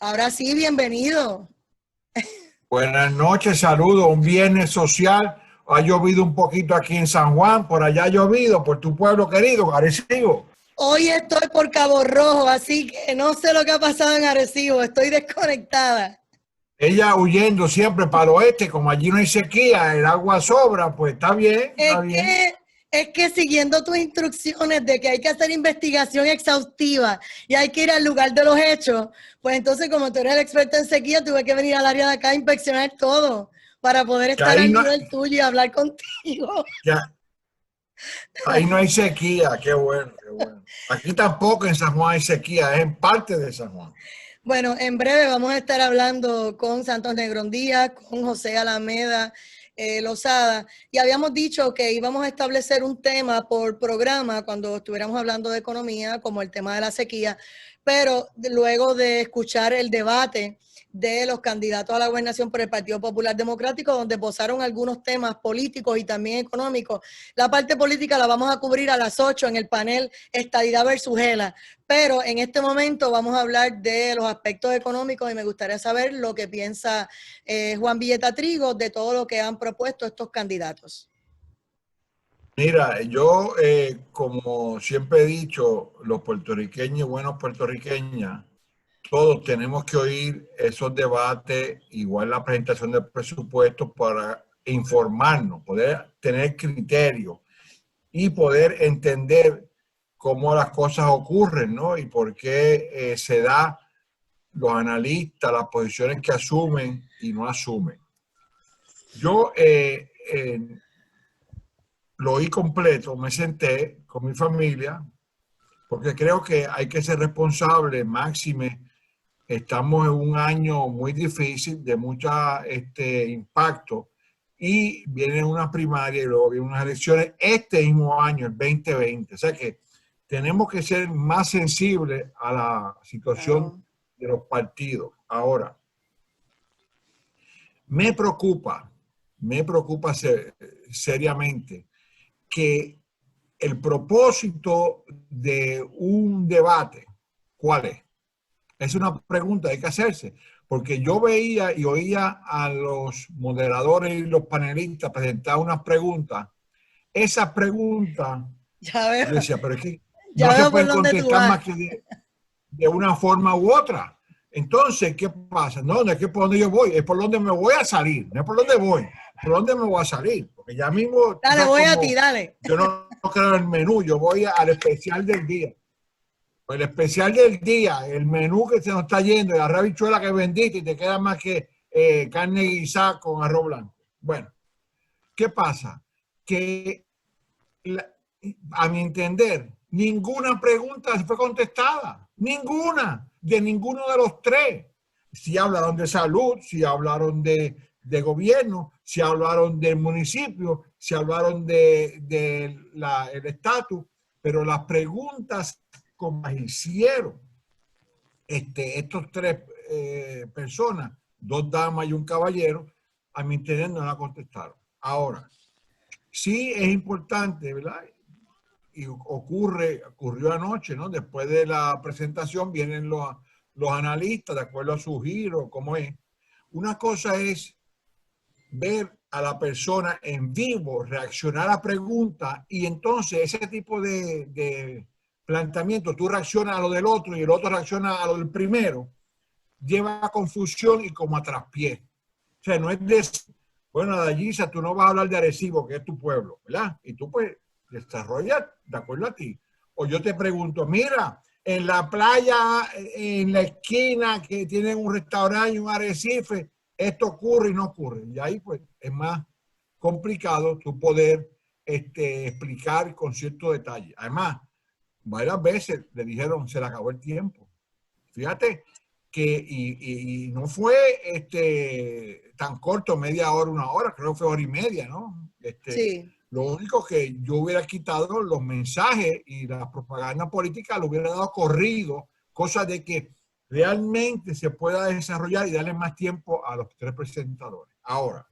Ahora sí, bienvenido. Buenas noches, saludos. Un viernes social. Ha llovido un poquito aquí en San Juan, por allá ha llovido, por tu pueblo querido, Arecibo. Hoy estoy por Cabo Rojo, así que no sé lo que ha pasado en Arecibo, estoy desconectada. Ella huyendo siempre para el oeste, como allí no hay sequía, el agua sobra, pues está bien, Es está bien. que, es que siguiendo tus instrucciones de que hay que hacer investigación exhaustiva y hay que ir al lugar de los hechos, pues entonces como tú eres el experto en sequía, tuve que venir al área de acá a inspeccionar todo para poder Que estar ahí al no, nivel tuyo y hablar contigo. que ahí no hay sequía, qué bueno, qué bueno. Aquí tampoco en San Juan hay sequía, es en parte de San Juan. Bueno, en breve vamos a estar hablando con Santos Negrón Díaz, con José Alameda Lozada, y habíamos dicho que íbamos a establecer un tema por programa cuando estuviéramos hablando de economía, como el tema de la sequía, pero luego de escuchar el debate de los candidatos a la gobernación por el Partido Popular Democrático, donde posaron algunos temas políticos y también económicos. La parte política la vamos a cubrir a las 8 en el panel Estadidad versus Gela, pero en este momento vamos a hablar de los aspectos económicos y me gustaría saber lo que piensa Juan Villeta Trigo de todo lo que han propuesto estos candidatos. Mira, yo como siempre he dicho, los puertorriqueños, buenos puertorriqueñas, todos tenemos que oír esos debates, igual la presentación del presupuesto para informarnos, poder tener criterio y poder entender cómo las cosas ocurren, ¿no? Y por qué se da los analistas, las posiciones que asumen y no asumen. Yo lo oí completo, me senté con mi familia, porque creo que hay que ser responsable, máxime. Estamos en un año muy difícil, de mucho impacto, y vienen unas primarias y luego vienen unas elecciones este mismo año, el 2020. O sea que tenemos que ser más sensibles a la situación Claro. de los partidos. Ahora, me preocupa, me preocupa seriamente que el propósito de un debate, ¿cuál es? Es una pregunta que hay que hacerse, porque yo veía y oía a los moderadores y los panelistas presentar unas preguntas. Esas preguntas, Ya veo, yo decía, pero es que ya no se veo por pueden dónde tú contestar vas. más que de una forma u otra. Entonces, ¿qué pasa? No es que por donde yo voy, es por donde me voy a salir, no es por donde voy, por donde me voy a salir. Porque ya mismo, tú Dale, sabes voy a ti, como dale. yo no creo en el menú, yo voy al especial del día. El especial del día, el menú que se nos está yendo, la rabichuela que vendiste y te queda más que carne guisada con arroz blanco. Bueno, ¿qué pasa? Que la, a mi entender, ninguna pregunta fue contestada, ninguna, de ninguno de los tres. Si hablaron de salud, si hablaron de gobierno, si hablaron del municipio, si hablaron el estatus, pero las preguntas como las hicieron estos tres personas, dos damas y un caballero, a mi entender no la contestaron. Ahora, sí es importante, ¿verdad? Y ocurrió anoche, ¿no? Después de la presentación vienen los analistas, de acuerdo a su giro, cómo es. Una cosa es ver a la persona en vivo, reaccionar a preguntas y entonces ese tipo de planteamiento, tú reaccionas a lo del otro y el otro reacciona a lo del primero, lleva a confusión y como a traspié. O sea, no es de, bueno, Dayisa, tú no vas a hablar de Arecibo, que es tu pueblo, ¿verdad? Y tú pues desarrollas de acuerdo a ti. O yo te pregunto, mira, en la playa, en la esquina que tienen un restaurante y un arrecife, esto ocurre y no ocurre. Y ahí pues es más complicado tu poder explicar con cierto detalle. Además, varias veces le dijeron, se le acabó el tiempo. Fíjate que, y no fue tan corto, media hora, una hora, creo que fue hora y media, ¿no? Sí. Lo único que yo hubiera quitado los mensajes y la propaganda política lo hubiera dado corrido, cosa de que realmente se pueda desarrollar y darle más tiempo a los tres presentadores. Ahora,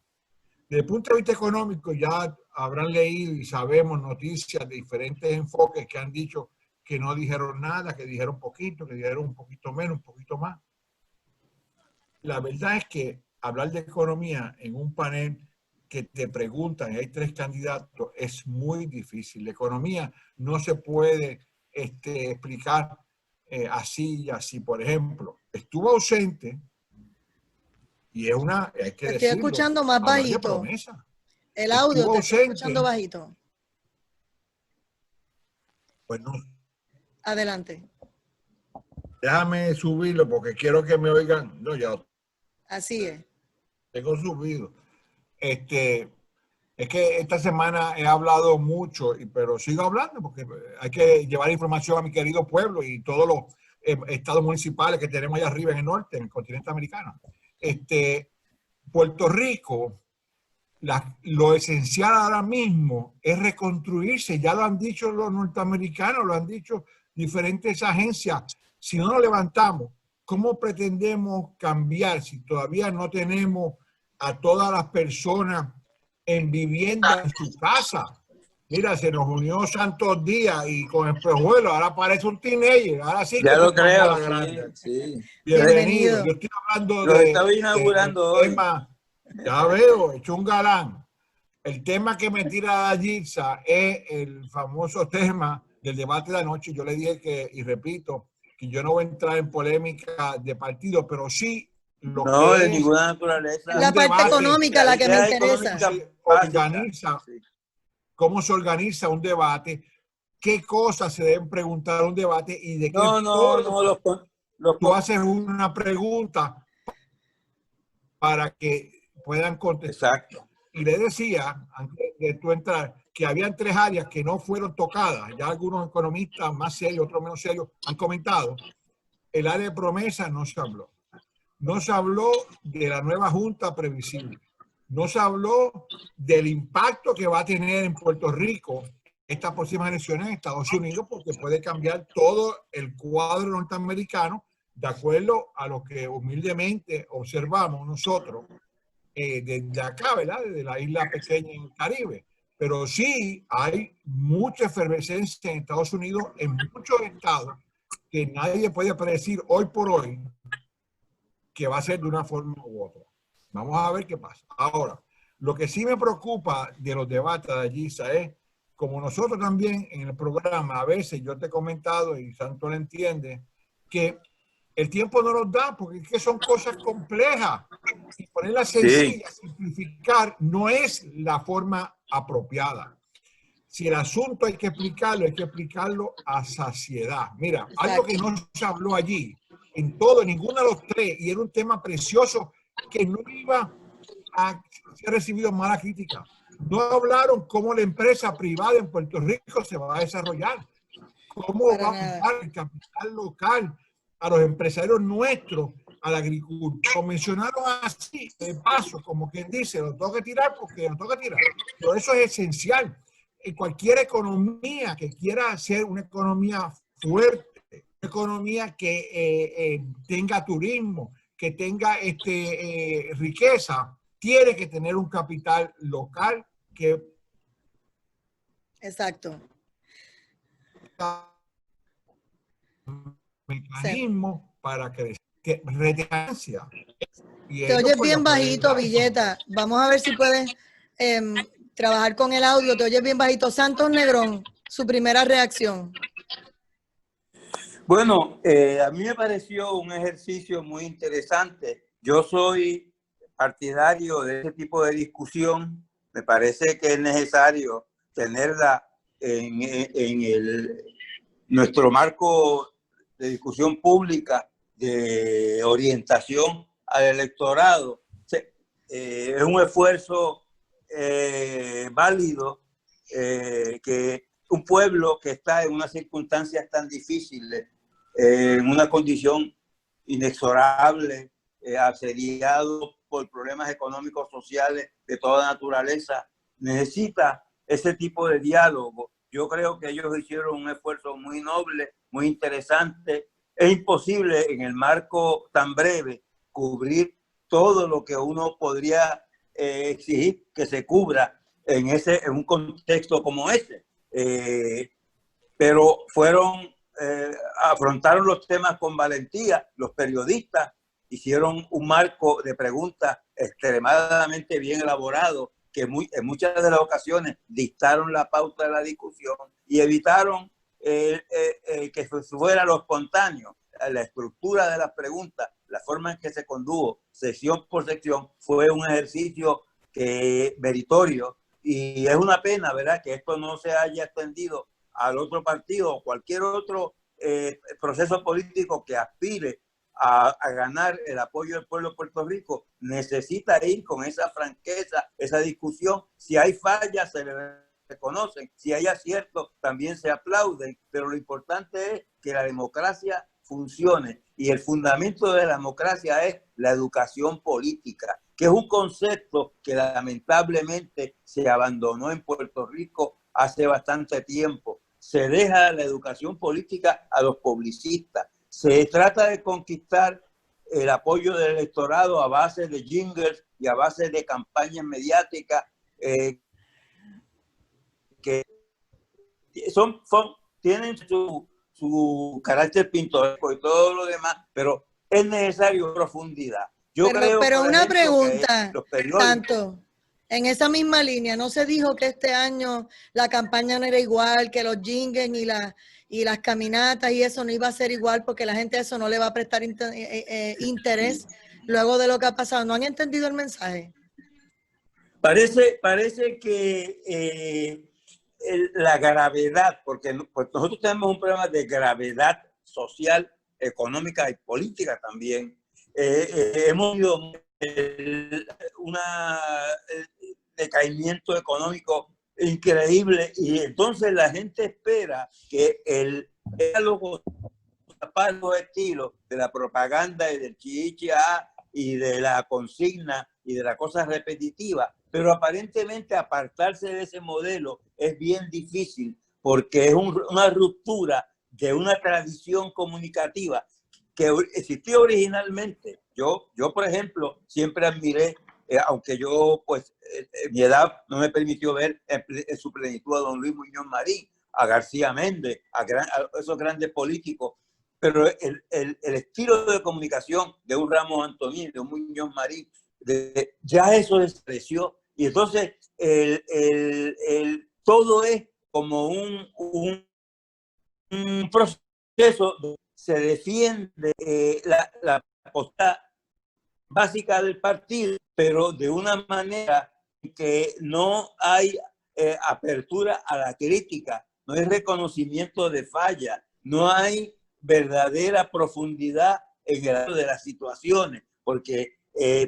desde el punto de vista económico, ya habrán leído y sabemos noticias de diferentes enfoques que han dicho que no dijeron nada, que dijeron poquito, que dijeron un poquito menos, un poquito más. la verdad es que hablar de economía en un panel que te preguntan, y hay 3 candidatos, es muy difícil. La economía no se puede explicar así y así. Por ejemplo, estuvo ausente, y es una, hay que Te estoy decirlo, escuchando más hablar de bajito. promesa. El audio Estuvo te estoy escuchando ausente, bajito. pues no, Adelante. déjame subirlo porque quiero que me oigan. No, ya Así es. tengo subido. Es que esta semana he hablado mucho, pero sigo hablando porque hay que llevar información a mi querido pueblo y todos los estados municipales que tenemos allá arriba en el norte, en el continente americano. Puerto Rico, lo esencial ahora mismo es reconstruirse. Ya lo han dicho los norteamericanos, lo han dicho diferentes agencias. Si no nos levantamos, ¿cómo pretendemos cambiar si todavía no tenemos a todas las personas en vivienda en su casa? Mira, se nos unió Santos Díaz y con espejuelos, ahora parece un teenager, ahora sí que Ya es lo una creo, bola sí, grande. sí. Bienvenido. Yo estoy hablando Los estaba del inaugurando hoy. tema, ya veo, hecho un galán. El tema que me tira a Gilsa es el famoso tema del debate de anoche. Yo le dije que, y repito, que yo no voy a entrar en polémica de partido, pero sí lo No, de que es ninguna naturaleza. La un parte debate, económica La la que me idea interesa. económica se básica. organiza, Sí. cómo se organiza un debate, qué cosas se deben preguntar en un debate y de qué No, forma tú los haces una pregunta para que puedan contestar. exacto. Y le decía, antes de tú entrar, que habían 3 áreas que no fueron tocadas. Ya algunos economistas más serios, otros menos serios, han comentado. El área de promesa no se habló. No se habló de la nueva junta previsible. No se habló del impacto que va a tener en Puerto Rico estas próximas elecciones en Estados Unidos, porque puede cambiar todo el cuadro norteamericano de acuerdo a lo que humildemente observamos nosotros desde acá, ¿verdad? Desde la isla pequeña en el Caribe. Pero sí hay mucha efervescencia en Estados Unidos, en muchos estados, que nadie puede predecir hoy por hoy que va a ser de una forma u otra. Vamos a ver qué pasa. Ahora, lo que sí me preocupa de los debates de Gisa es, como nosotros también en el programa, a veces yo te he comentado, y Santo lo entiende, que el tiempo no nos da porque es que son cosas complejas. Y ponerlas Sí, sencillas, simplificar, no es la forma apropiada. Si el asunto hay que explicarlo a saciedad. Mira, algo que no se habló allí, en todo, en ninguno de los 3, y era un tema precioso que no iba a ser recibido mala crítica. No hablaron cómo la empresa privada en Puerto Rico se va a desarrollar, cómo va a dar el capital local a los empresarios nuestros, al agricultor. Lo mencionaron así, de paso, como quien dice, lo tengo que tirar porque lo tengo que tirar. Pero eso es esencial. En cualquier economía que quiera ser una economía fuerte, una economía que tenga turismo, que tenga riqueza, tiene que tener un capital local que... Exacto. Mecanismo para crecer. Retenencia. Te oyes bien bajito, Villeta. Vamos a ver si puedes trabajar con el audio. Te oyes bien bajito. Santos Negrón, su primera reacción. bueno, a mí me pareció un ejercicio muy interesante. Yo soy partidario de ese tipo de discusión. Me parece que es necesario tenerla en nuestro marco de discusión pública, de orientación al electorado. Es un esfuerzo válido que un pueblo que está en unas circunstancias tan difíciles, en una condición inexorable, asediado por problemas económicos, sociales de toda naturaleza, necesita ese tipo de diálogo. Yo creo que ellos hicieron un esfuerzo muy noble, muy interesante. Es imposible en el marco tan breve cubrir todo lo que uno podría exigir que se cubra en un contexto como ese. Pero afrontaron los temas con valentía los periodistas, hicieron un marco de preguntas extremadamente bien elaborado que en muchas de las ocasiones dictaron la pauta de la discusión y evitaron que fuera lo espontáneo. La estructura de las preguntas, la forma en que se condujo sección por sección fue un ejercicio meritorio, y es una pena, ¿verdad?, que esto no se haya extendido al otro partido o cualquier otro proceso político que aspire a ganar el apoyo del pueblo de Puerto Rico. Necesita ir con esa franqueza, esa discusión. Si hay fallas, se le reconocen. Si hay aciertos, también se aplauden. Pero lo importante es que la democracia funcione. Y el fundamento de la democracia es la educación política, que es un concepto que lamentablemente se abandonó en Puerto Rico hace bastante tiempo. Se deja la educación política a los publicistas. Se trata de conquistar el apoyo del electorado a base de jingles y a base de campañas mediáticas que tienen su carácter pintoresco y todo lo demás, pero es necesario profundidad. Pero una pregunta, tanto en esa misma línea, ¿no se dijo que este año la campaña no era igual, que los jingles y las caminatas y eso no iba a ser igual porque la gente a eso no le va a prestar interés luego de lo que ha pasado? ¿No han entendido el mensaje? Parece que la gravedad, porque nosotros tenemos un problema de gravedad social, económica y política también. Hemos tenido un decaimiento económico increíble, y entonces la gente espera que el diálogo para los estilos de la propaganda y del chicha y de la consigna y de la cosa repetitiva, pero aparentemente apartarse de ese modelo es bien difícil porque es una ruptura de una tradición comunicativa que existió originalmente. Yo por ejemplo, siempre admiré, aunque yo, pues, mi edad no me permitió ver en su plenitud a don Luis Muñoz Marín, a García Méndez, a esos grandes políticos, pero el estilo de comunicación de un Ramos Antonín, de un Muñoz Marín, ya eso desapareció, y entonces todo es como un proceso. Se defiende la postura básica del partido, pero de una manera que no hay apertura a la crítica, no hay reconocimiento de falla, no hay verdadera profundidad en el de las situaciones, porque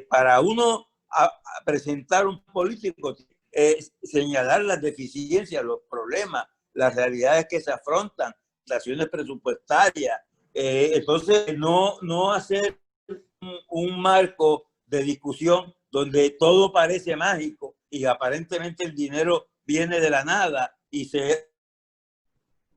para uno a presentar un político, señalar las deficiencias, los problemas, las realidades que se afrontan, situaciones presupuestarias, entonces no hacer un marco de discusión donde todo parece mágico y aparentemente el dinero viene de la nada y se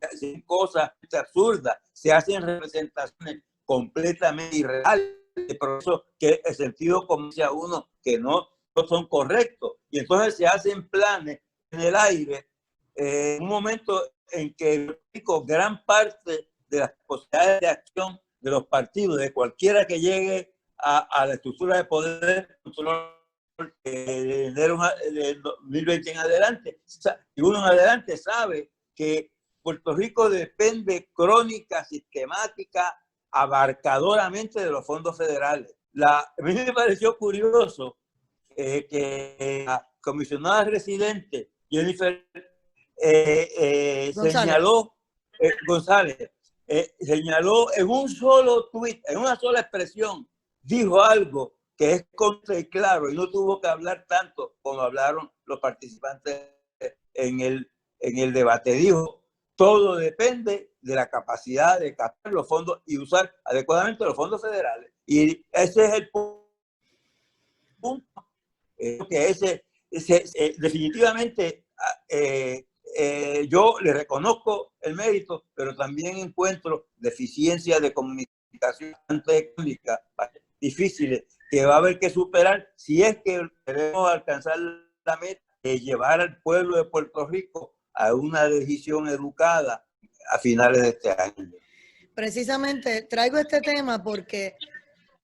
hacen cosas absurdas, se hacen representaciones completamente irreales, por eso que el sentido común dice a uno que no son correctos, y entonces se hacen planes en el aire en un momento en que gran parte de las posibilidades de acción de los partidos, de cualquiera que llegue a la estructura de poder de enero de 2020 en adelante, y uno en adelante sabe que Puerto Rico depende crónica, sistemática, abarcadoramente de los fondos federales. A mí me pareció curioso que la comisionada residente Jennifer señaló, González, señaló en un solo tuit, en una sola expresión, dijo algo que es contra y claro, y no tuvo que hablar tanto como hablaron los participantes en el debate. Dijo: todo depende de la capacidad de captar los fondos y usar adecuadamente los fondos federales. Y ese es el punto que definitivamente yo le reconozco el mérito, pero también encuentro deficiencias de comunicación técnica difíciles que va a haber que superar si es que queremos alcanzar la meta de llevar al pueblo de Puerto Rico a una decisión educada a finales de este año. Precisamente traigo este tema porque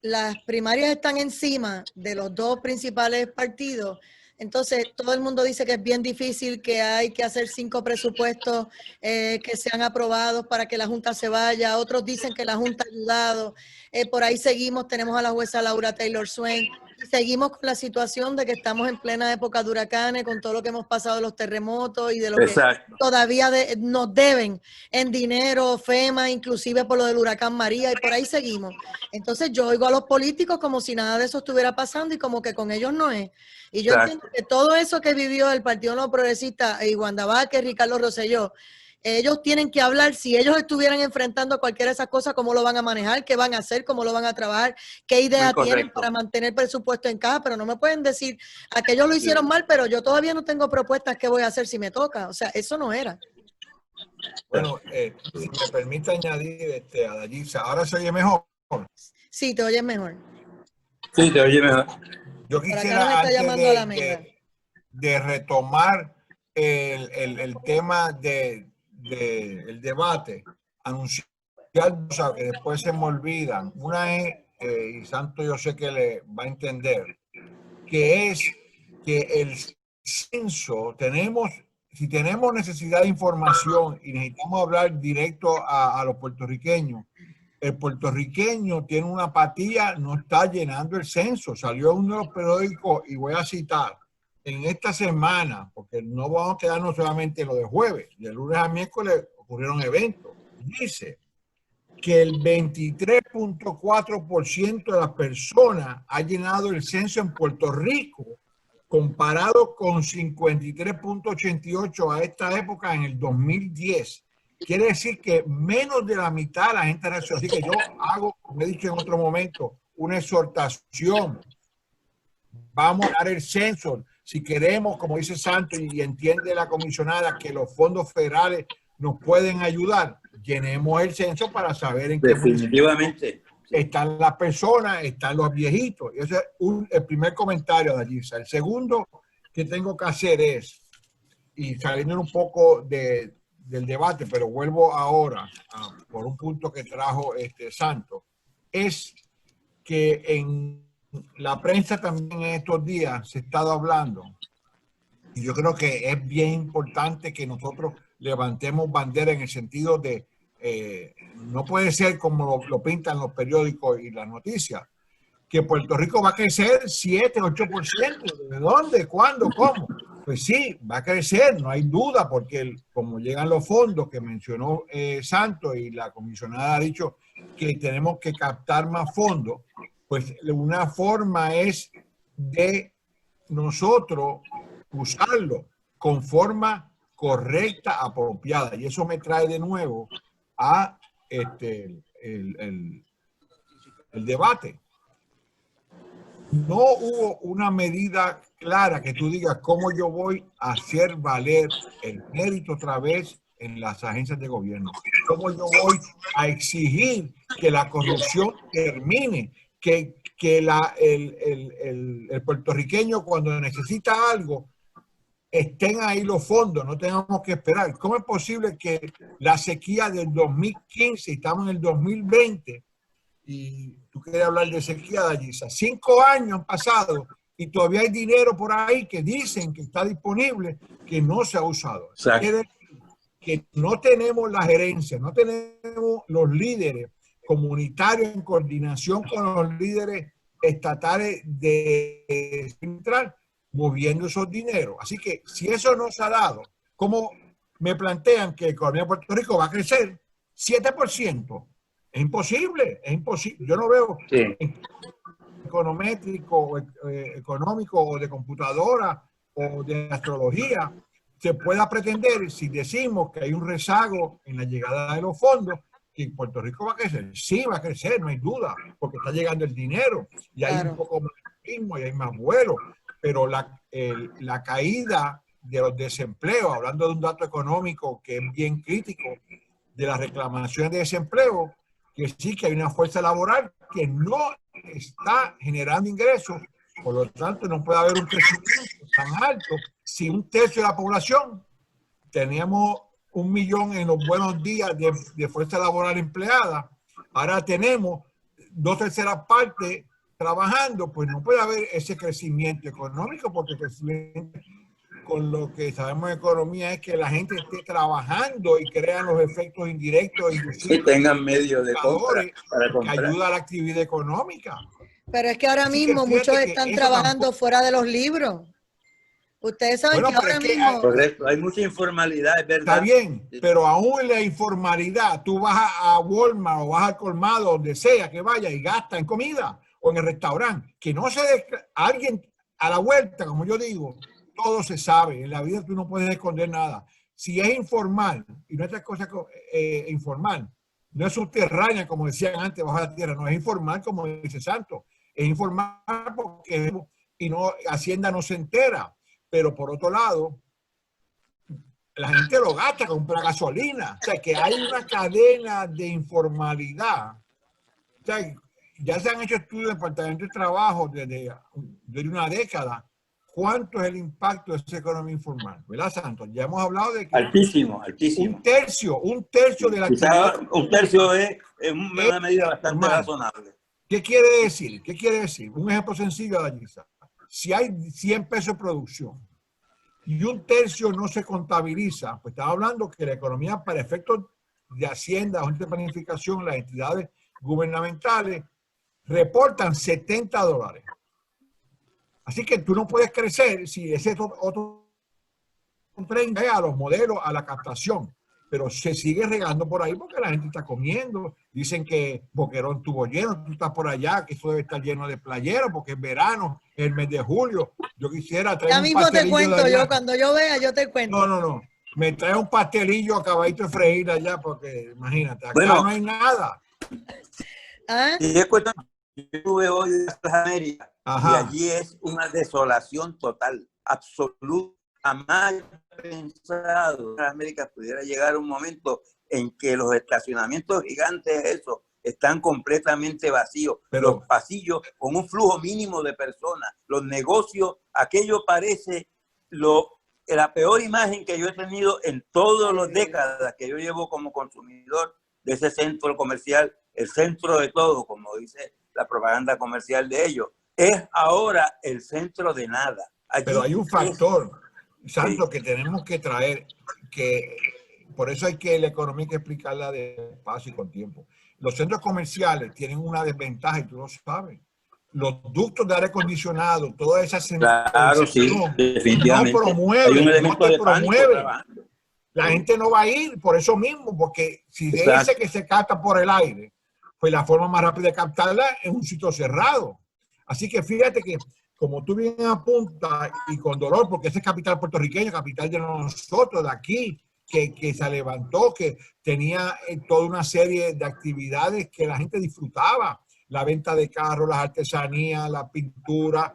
las primarias están encima de los dos principales partidos, entonces todo el mundo dice que es bien difícil, que hay que hacer 5 presupuestos que sean aprobados para que la Junta se vaya. Otros dicen que la Junta ha ayudado. Por ahí seguimos, tenemos a la jueza Laura Taylor Swain. Y seguimos con la situación de que estamos en plena época de huracanes, con todo lo que hemos pasado de los terremotos y de lo Exacto. que todavía nos deben en dinero, FEMA, inclusive por lo del huracán María, y por ahí seguimos. Entonces yo oigo a los políticos como si nada de eso estuviera pasando y como que con ellos no es. Y yo entiendo que todo eso que vivió el Partido No Progresista y Wanda Vázquez, Ricardo Rosselló, ellos tienen que hablar, si ellos estuvieran enfrentando cualquiera de esas cosas, cómo lo van a manejar, qué van a hacer, cómo lo van a trabajar, qué idea tienen para mantener el presupuesto en caja, pero no me pueden decir, aquellos lo hicieron mal, pero yo todavía no tengo propuestas que voy a hacer si me toca. O sea, eso no era. Bueno, si me permite añadir, a Dayisa, ¿ahora se oye mejor? Sí, te oyes mejor. Sí, te oye mejor. Yo quisiera, antes de retomar el tema del debate, anunciar cosas que después se me olvidan. Una es, y Santo yo sé que le va a entender, que es que el censo, si tenemos necesidad de información y necesitamos hablar directo a los puertorriqueños, el puertorriqueño tiene una apatía, no está llenando el censo. Salió uno de los periódicos, y voy a citar, en esta semana, porque no vamos a quedarnos solamente en lo de jueves, de lunes a miércoles ocurrieron eventos. Dice que el 23.4% de las personas ha llenado el censo en Puerto Rico, comparado con 53.88 a esta época en el 2010. Quiere decir que menos de la mitad de la gente nació. Así que yo hago, como he dicho en otro momento, una exhortación. Vamos a dar el censo. Si queremos, como dice Santos y entiende la comisionada, que los fondos federales nos pueden ayudar, llenemos el censo para saber en qué definitivamente están las personas, están los viejitos. Y ese es el primer comentario de Alisa. El segundo que tengo que hacer es, y saliendo un poco del debate, pero vuelvo ahora por un punto que trajo Santos, es que en la prensa también en estos días se ha estado hablando, y yo creo que es bien importante que nosotros levantemos bandera en el sentido de no puede ser como lo pintan los periódicos y las noticias, que Puerto Rico va a crecer 7, 8%. ¿De dónde? ¿Cuándo? ¿Cómo? Pues sí, va a crecer, no hay duda, porque como llegan los fondos que mencionó Santos y la comisionada ha dicho que tenemos que captar más fondos, pues una forma es de nosotros usarlo con forma correcta, apropiada. Y eso me trae de nuevo a el debate. No hubo una medida clara que tú digas cómo yo voy a hacer valer el mérito otra vez en las agencias de gobierno. Cómo yo voy a exigir que la corrupción termine, que el puertorriqueño cuando necesita algo estén ahí los fondos, no tengamos que esperar. ¿Cómo es posible que la sequía del 2015, estamos en el 2020, y tú quieres hablar de sequía, Dayisa, 5 años han pasado y todavía hay dinero por ahí que dicen que está disponible, que no se ha usado? Quiere decir que no tenemos la gerencia, no tenemos los líderes comunitarios en coordinación con los líderes estatales de central moviendo esos dineros. Así que si eso no se ha dado, ¿cómo me plantean que la economía de Puerto Rico va a crecer 7%? Es imposible, es imposible. Yo no veo econométrico, económico o de computadora o de astrología se pueda pretender, si decimos que hay un rezago en la llegada de los fondos, que Puerto Rico va a crecer. Sí, va a crecer, no hay duda, porque está llegando el dinero y hay un poco más ritmo y hay más vuelo, pero la caída de los desempleos, hablando de un dato económico que es bien crítico, de las reclamaciones de desempleo, que sí que hay una fuerza laboral que no está generando ingresos, por lo tanto no puede haber un crecimiento tan alto si un tercio de la población, teníamos 1 millón en los buenos días de fuerza laboral empleada, ahora tenemos 2/3 partes trabajando, pues no puede haber ese crecimiento económico, porque el crecimiento, con lo que sabemos de economía, es que la gente esté trabajando y crean los efectos indirectos y tengan medios de compra para que comprar. ayuda a la actividad económica. Pero es que ahora Así mismo que fíjate muchos que están eso trabajando tampoco- fuera de los libros. Ustedes saben Bueno, que pero ahora es que mismo... Correcto, hay mucha informalidad, es verdad. Está bien, pero aún en la informalidad, tú vas a Walmart o vas al colmado, donde sea que vaya y gasta en comida o en el restaurante, que no se alguien a la vuelta, como yo digo, todo se sabe. En la vida tú no puedes esconder nada. Si es informal, y no es otra cosa informal, no es subterránea, como decían antes, bajo la tierra, no es informal, como dice Santos, es informal porque y no, Hacienda no se entera. Pero por otro lado, la gente lo gasta, compra gasolina. O sea, que hay una cadena de informalidad. O sea, ya se han hecho estudios del Departamento de Trabajo desde una década. ¿Cuánto es el impacto de esa economía informal? ¿Verdad, Santos? Ya hemos hablado de que Altísimo, altísimo. un tercio de la Quizá actividad. un tercio es una medida bastante Informal. razonable. ¿Qué quiere decir? ¿Qué quiere decir? Un ejemplo sencillo, Dayisa. Si hay 100 pesos de producción y un tercio no se contabiliza, pues estamos hablando que la economía, para efectos de Hacienda, de planificación, las entidades gubernamentales reportan $70. Así que tú no puedes crecer si ese otro 30 a los modelos, a la captación, pero se sigue regando por ahí porque la gente está comiendo. Dicen que Boquerón estuvo lleno, tú estás por allá, que eso debe estar lleno de playeros porque es verano, es el mes de julio. Yo quisiera traer Ya un mismo te pastelillo de cuento, allá. yo cuando yo vea, yo te cuento. No. Me trae un pastelillo acabadito de freír allá porque imagínate, acá Bueno, no hay nada. ¿Ah? Y es cuestión, yo estuve hoy en las Américas y Ajá. allí es una desolación total, absoluta. Jamás he pensado que en las Américas pudiera llegar un momento en que los estacionamientos gigantes esos están completamente vacíos, Pero los pasillos con un flujo mínimo de personas, los negocios, aquello parece la peor imagen que yo he tenido en todas las décadas que yo llevo como consumidor de ese centro comercial, el centro de todo, como dice la propaganda comercial de ellos. Es ahora el centro de nada. Allí pero hay un factor, Santo, sí, que tenemos que traer, que por eso hay que la economía hay que explicarla despacio y con tiempo. Los centros comerciales tienen una desventaja y tú lo sabes. Los ductos de aire acondicionado, toda esa claro, sí, definitivamente. Hay un no elemento te de pánico promueven. trabajando. La Sí. gente no va a ir por eso mismo, porque si Exacto. dice que se capta por el aire, pues la forma más rápida de captarla es un sitio cerrado. Así que fíjate que, como tú bien apuntas, y con dolor, porque ese es capital puertorriqueño, capital de nosotros, de aquí, que se levantó, que tenía toda una serie de actividades que la gente disfrutaba, la venta de carros, las artesanías, la pintura,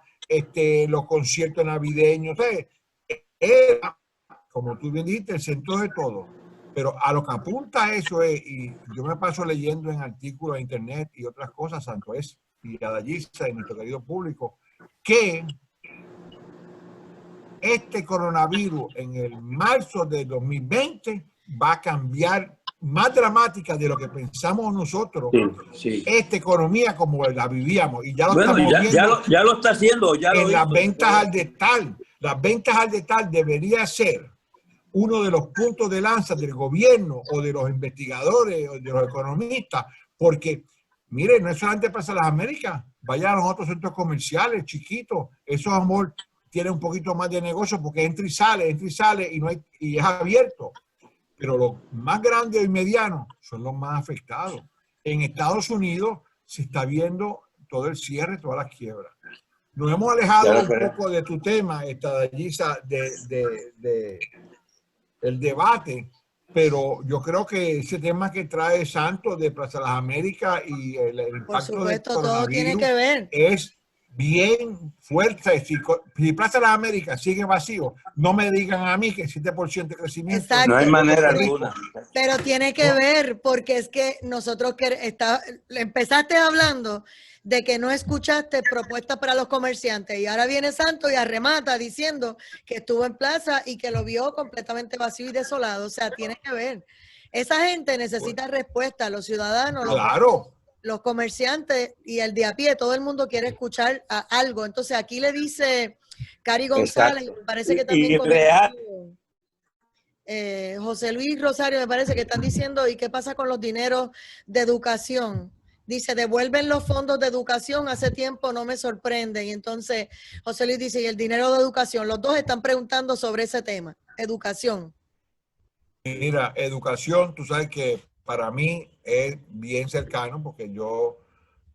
los conciertos navideños, era, como tú bien dijiste, el centro de todo. Pero a lo que apunta eso es, y yo me paso leyendo en artículos de internet y otras cosas, Santo es, y a Dayisa y nuestro querido público, que este coronavirus en el marzo de 2020 va a cambiar más dramática de lo que pensamos nosotros, Sí. esta economía como la vivíamos, y ya lo Bueno, estamos viendo ya lo está haciendo, ya lo en las hizo. ventas al detalle. Las ventas al detalle debería ser uno de los puntos de lanza del gobierno o de los investigadores o de los economistas, porque, mire, no es solamente para las Américas, vayan a los otros centros comerciales chiquitos, esos amor tienen un poquito más de negocio porque entra y sale y, no hay, y es abierto. Pero los más grandes y medianos son los más afectados. En Estados Unidos se está viendo todo el cierre, todas las quiebras. Nos hemos alejado un poco de tu tema, Dayisa, el debate, pero yo creo que ese tema que trae Santos de Plaza Las Américas y el impacto del todo tiene coronavirus que ver. es bien fuerte. Si Plaza Las Américas sigue vacío, no me digan a mí que 7% de crecimiento. Exacto. No hay manera alguna. Pero tiene que ver, porque es que nosotros empezaste hablando de que no escuchaste propuestas para los comerciantes y ahora viene Santos y arremata diciendo que estuvo en plaza y que lo vio completamente vacío y desolado. O sea, tiene que ver. Esa gente necesita respuesta, los ciudadanos. Claro. los comerciantes y el de a pie, todo el mundo quiere escuchar algo. Entonces aquí le dice Cari González, Exacto. me parece que Y también real. José Luis Rosario, me parece que están diciendo, ¿y qué pasa con los dineros de educación? Dice, devuelven los fondos de educación, hace tiempo no me sorprende. Y entonces José Luis dice, ¿y el dinero de educación? Los dos están preguntando sobre ese tema, educación. Mira, educación, tú sabes que para mí es bien cercano porque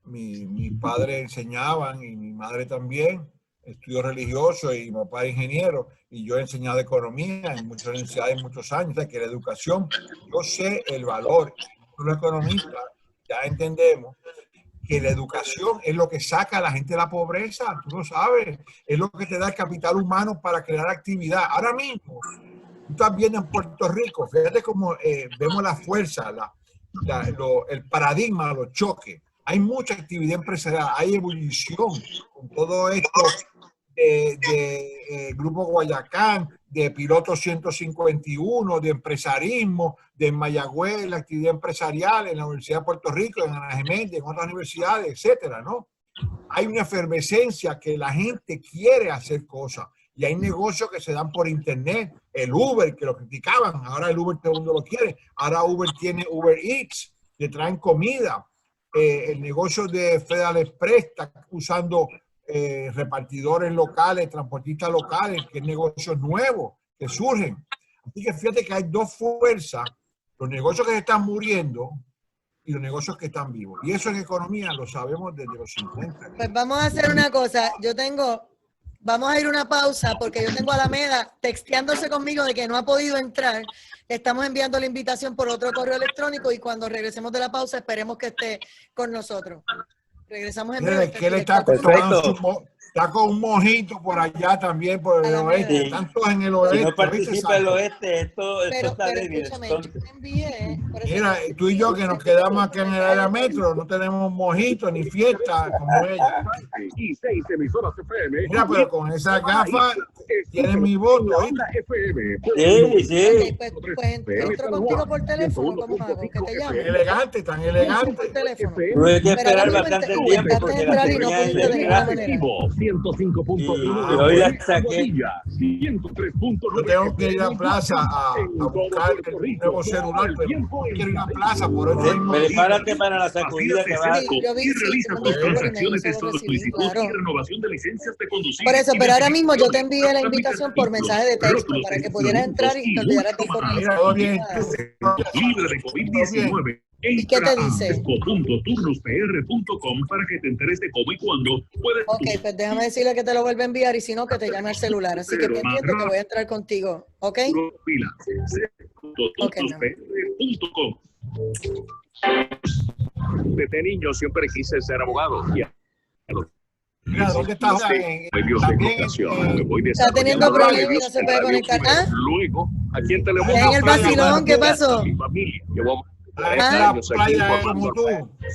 mis padres enseñaban y mi madre también, estudio religioso y mi papá es ingeniero y yo he enseñado economía en muchas universidades muchos años, o sea que la educación, yo sé el valor, los economistas ya entendemos que la educación es lo que saca a la gente de la pobreza, tú lo sabes, es lo que te da el capital humano para crear actividad. Ahora mismo, tú estás viendo en Puerto Rico, fíjate cómo vemos la fuerza, el paradigma, los choques. Hay mucha actividad empresarial, hay ebullición con todo esto de Grupo Guayacán, de Piloto 151, de empresarismo, de Mayagüez, la actividad empresarial en la Universidad de Puerto Rico, en Ana Geméndez, en otras universidades, etcétera, ¿no? Hay una efervescencia que la gente quiere hacer cosas y hay negocios que se dan por internet. El Uber, que lo criticaban, ahora el Uber todo el mundo lo quiere. Ahora Uber tiene Uber Eats, que traen comida. El negocio de Federal Express está usando repartidores locales, transportistas locales, que es negocios nuevos que surgen. Así que fíjate que hay dos fuerzas, los negocios que se están muriendo y los negocios que están vivos. Y eso en economía lo sabemos desde los 50. Pues vamos a hacer una cosa, vamos a ir a una pausa porque yo tengo a Alameda texteándose conmigo de que no ha podido entrar. Le estamos enviando la invitación por otro correo electrónico y cuando regresemos de la pausa esperemos que esté con nosotros. Regresamos en breve. Que él está con un mojito por allá también, por el oeste. Están todos en el oeste. Si no participa el oeste, esto está débil. Escúchame, yo te envié. Mira, tú y yo que nos quedamos aquí en el área metro, no tenemos mojito ni fiesta como ella. Y 6 emisoras FM. Mira, pero con esa gafa tienes mi voto. Sí, sí. Pues entro contigo por teléfono, ¿cómo hago? Que te llame. Elegante, tan elegante. Tuve que esperar bastante tiempo porque la tenía en gráfico. 105.1. Y hoy la saqué. 103.9. Yo tengo que ir a plaza a buscar el nuevo celular, pero no quiero ir a plaza por eso mismo. Prepárate para la sacudida que va a... Sí, yo vi, Y realiza tus transacciones de solo recibí, solicitud claro. y renovación de licencias de conducir. Por eso, pero ahora mismo yo te envié la invitación por mensaje de texto para que pudieras entrar y te olvidaras de Mira, todo bien. Libre de COVID-19. ¿Y qué te dice? Expo.turnospr.com para que te enteres de cómo y cuándo puedes. Ok, pues déjame decirle que te lo vuelve a enviar y si no, que te llame al celular. Así que pendiente que voy a entrar contigo. ¿Ok? Expo.turnospr.com. Desde niño siempre quise ser abogado. Mira, ¿dónde estás? Está teniendo problemas y no se puede conectar. ¿Ah? Luego, ¿a quién te le En el vacilón, ¿qué pasó? La playa como tú.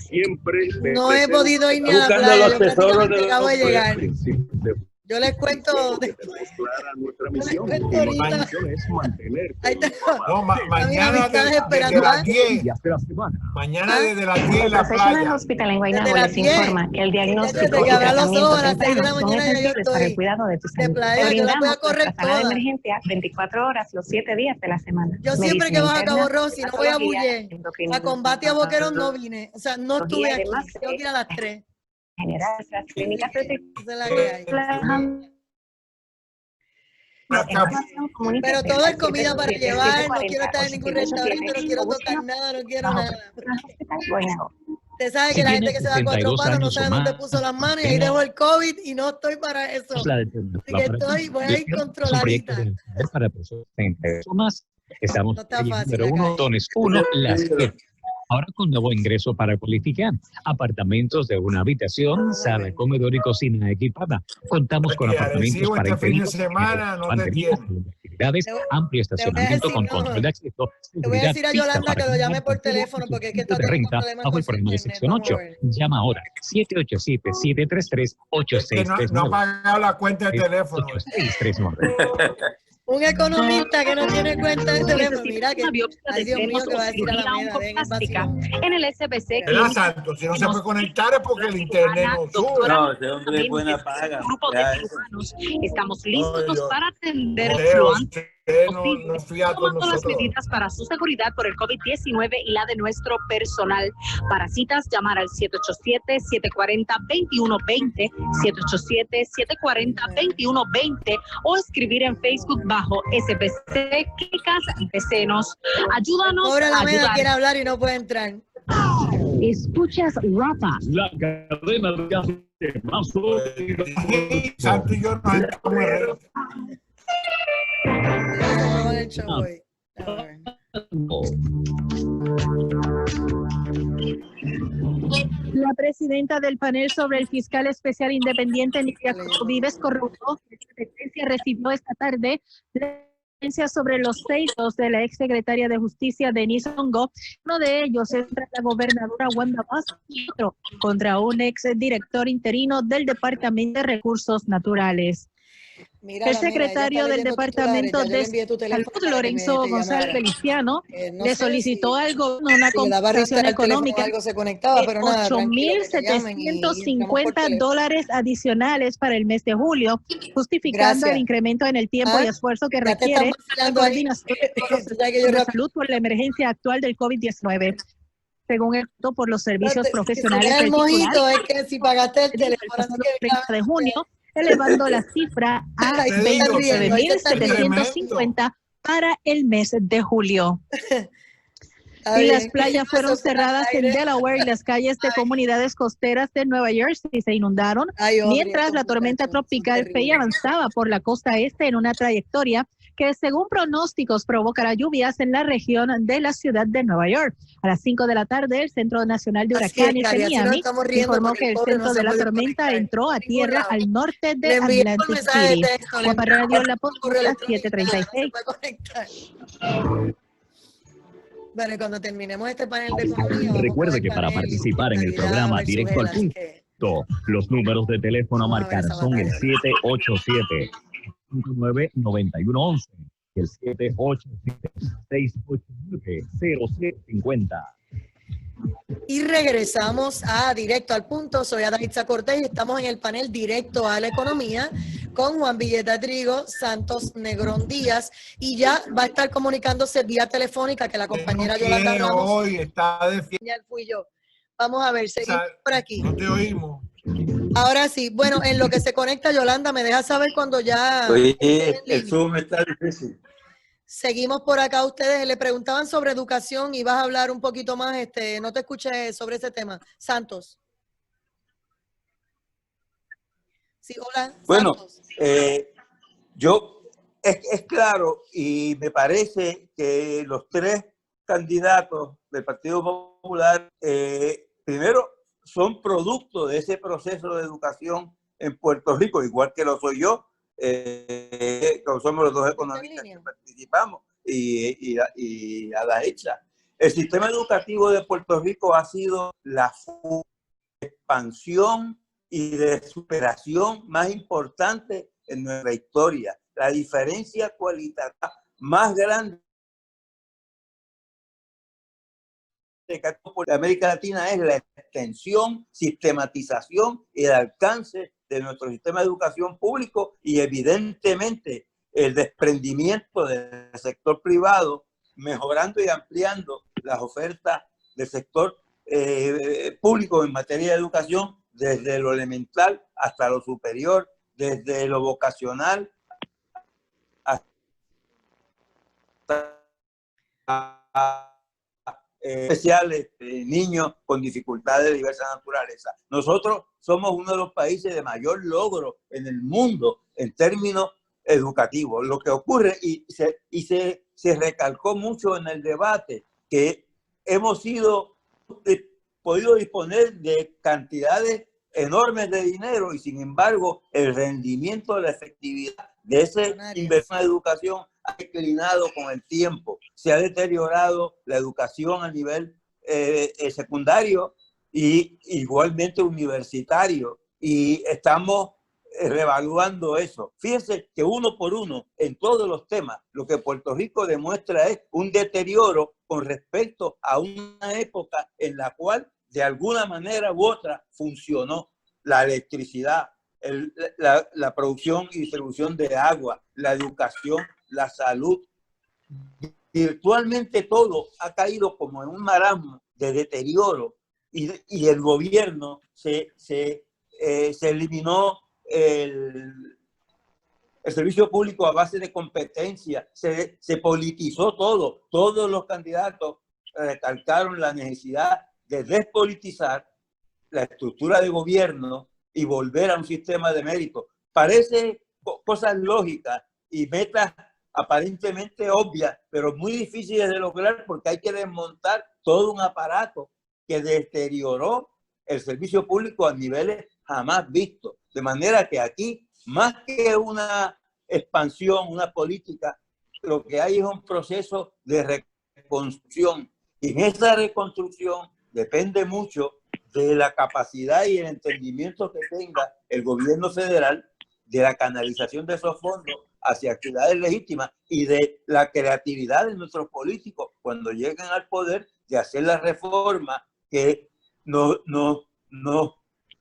Siempre no he podido ir ni a la Buscando playa. los Yo tesoros de prácticamente acabo de llegar. de Yo les cuento. nuestra misión. cuento Y ahorita. nuestra misión es mantener Ahí está. No, mañana desde las 10. Mañana desde las 10 en la Profesional playa. Hospital en Guaynabo Desde las les 10. informa que el diagnóstico Desde y que abran los tratamiento ojos a las 6 de la temprano son mañana ya yo esenciales para el estoy cuidado de tu de salud. playa, yo la voy a Brindamos correr nuestra sala de toda. emergencia 24 horas los 7 días de la semana. Yo siempre que Medicina bajo a Cabo interna, Rosa y no voy a patología, Bulle, a endocrinología, combate a Boquerón no vine. O sea, no estuve aquí. además, Tengo que ir a las 3. general, las clínicas de Esa es la que hay. Pero todo es comida para llevar, no quiero estar en ningún restaurante, no quiero tocar nada, no quiero nada. Usted sabe que la gente que se da 4 palos no sabe dónde puso las manos y ahí dejó el COVID y no estoy para eso. Así que voy a ir controladita. Para personas 32 más, estamos No está fácil número acá. 1, Dones 1, Las Quetas. Ahora con nuevo ingreso para cualificar. Apartamentos de una habitación, sala, comedor y cocina equipada. Contamos con Porque apartamentos Arecibo para este fin de interinos, semana no te lavanderías, tiene. actividades, amplio estacionamiento con control de acceso, Le voy a decir a pista Yolanda para que lo llame caminar, por teléfono porque es que está de teniendo renta problemas bajo con el su programa de internet. sección Vamos 8. a ver. Llama ahora 787-733-8639. Es que no ha pagado la cuenta de teléfono. 8639. Un economista que no tiene cuenta de teléfono. Necesita Mira que, una biopsia ay de Dios mío, senos que o va a decir a la cirugía meda, ven, es oncoplástica vacilón. en el SBC ¿Verdad, Santos? Si no se puede conectar es porque el internet no sube. doctora No, ese hombre es buena paga. grupo de Ya eso. cirujanos. Estamos No, listos yo, para atender José, lo antes José no posible, fía con tomando las nosotros. medidas para su seguridad por el COVID-19 y la de nuestro personal. Para citas, llamar al 787-740-2120, 787-740-2120 o escribir en Facebook bajo SPC Clínicas de Senos. Ayúdanos Pobre a Alameda ayudar. quiere hablar y no puede entrar. Escuchas Rafa. La cadena de más Santos y yo nos entramos en redes. Se roban el show hoy. A ver. La presidenta del panel sobre el fiscal especial independiente Nidia Vives Corrupto recibió esta tarde la evidencia sobre los 6 de la exsecretaria de Justicia Denise Ongo. Uno de ellos es contra la gobernadora Wanda Vázquez y otro contra un exdirector interino del Departamento de Recursos Naturales. Mira, El Alameda, ella secretario está del leyendo Departamento titulares, ya yo le de envié tu teléfono Salud, para que Lorenzo te González llamara. Feliciano, No le sé solicitó si, al gobierno una si le daba compensación rastrear el teléfono o económica algo se conectaba, de pero nada, tranquilo, que te llamen y entramos por teléfono. $8,750 adicionales para el mes de julio, justificando Gracias. el incremento en el tiempo y esfuerzo que Ya te están requiere la vacilando ahí. coordinación de todos los Tú sabes que yo servicios de rápido- salud por la emergencia actual del COVID-19. Según el por los servicios Si profesionales se ve el del mojito, titular, es que si pagaste el el teléfono, así pasado que 30 de junio, elevando la cifra a Ahí se están riendo, ahí se están riendo. 29.750 para el mes de julio. Está Y las bien. playas fueron Eso fuera cerradas al en aire. Delaware y las calles de comunidades costeras de Nueva Jersey se inundaron, Ay, Audrey, mientras estos la tormenta muchachos son tropical Faye terribles. avanzaba por la costa este en una trayectoria que según pronósticos provocará lluvias en la región de la ciudad de Nueva York. A las 5 de la tarde, el Centro Nacional de Así es, Huracanes Cari, de así nos Miami estamos riendo informó porque que el el pobre no centro se de la puede tormenta conectar entró a por ningún tierra lado. al norte de Le envié un Atlantic mensaje de City. texto, le Juapa envié Radio La un correo Poderosa electrónico, nada, no se 736. puede conectar. Bueno, y cuando terminemos este panel de economía, vamos Recuerde con el que para panel participar en el Estadidad programa versus Directo al Gel, así Punto, que los números de teléfono a vamos a ver marcar esa son el batalla. 787-599111 y el 787-689-0750. Y regresamos a Directo al Punto. Soy Adaitza Cortés y estamos en el panel Directo a la Economía con Juan Villeta Trigo, Santos Negrón Díaz, y ya va a estar comunicándose vía telefónica que la compañera Yolanda Ramos, Hoy está de fiesta. ya fui yo. Vamos a ver, seguimos por aquí. No te oímos. Ahora sí, bueno, en lo que se conecta Yolanda, me deja saber cuando ya Oye, esté en el línea. Zoom está difícil. Seguimos por acá. Ustedes le preguntaban sobre educación y vas a hablar un poquito más, no te escuché sobre ese tema. Santos. Sí, hola. Bueno, Santos. es claro y me parece que los tres candidatos del Partido Popular, primero, son producto de ese proceso de educación en Puerto Rico, igual que lo soy yo, que somos los dos economistas que participamos y a la hecha. El sistema educativo de Puerto Rico ha sido la expansión y de superación más importante en nuestra historia. La diferencia cualitativa más grande de América Latina es la extensión, sistematización y el alcance de nuestro sistema de educación público y evidentemente el desprendimiento del sector privado, mejorando y ampliando las ofertas del sector público en materia de educación desde lo elemental hasta lo superior, desde lo vocacional hasta especiales, niños con dificultades de diversa naturaleza. Nosotros somos uno de los países de mayor logro en el mundo en términos educativos. Lo que ocurre, y se recalcó mucho en el debate, que hemos podido disponer de cantidades enormes de dinero y sin embargo el rendimiento de la efectividad de esa inversión en educación ha declinado con el tiempo. Se ha deteriorado la educación a nivel secundario y igualmente universitario y estamos reevaluando eso. Fíjense que uno por uno, en todos los temas, lo que Puerto Rico demuestra es un deterioro con respecto a una época en la cual de alguna manera u otra funcionó la electricidad, la producción y distribución de agua, la educación, la salud. Virtualmente todo ha caído como en un marasmo de deterioro y el gobierno se eliminó el servicio público a base de competencia, se politizó todo. Todos los candidatos recalcaron la necesidad de despolitizar la estructura de gobierno y volver a un sistema de mérito. Parece cosas lógicas y metas aparentemente obvias, pero muy difíciles de lograr porque hay que desmontar todo un aparato que deterioró el servicio público a niveles jamás vistos. De manera que aquí, más que una expansión, una política, lo que hay es un proceso de reconstrucción. Y en esa reconstrucción depende mucho de la capacidad y el entendimiento que tenga el gobierno federal de la canalización de esos fondos hacia actividades legítimas y de la creatividad de nuestros políticos cuando lleguen al poder de hacer la reforma que no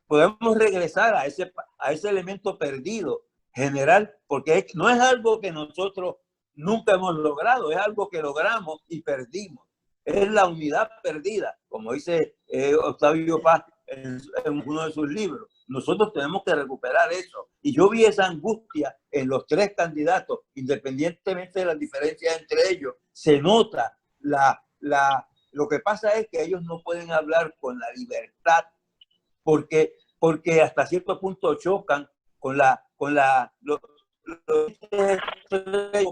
podemos regresar a ese elemento perdido general, porque no es algo que nosotros nunca hemos logrado, es algo que logramos y perdimos. Es la unidad perdida, como dice Octavio Paz en uno de sus libros. Nosotros tenemos que recuperar eso. Y yo vi esa angustia en los tres candidatos, independientemente de las diferencias entre ellos. Se nota lo que pasa es que ellos no pueden hablar con la libertad porque hasta cierto punto chocan con los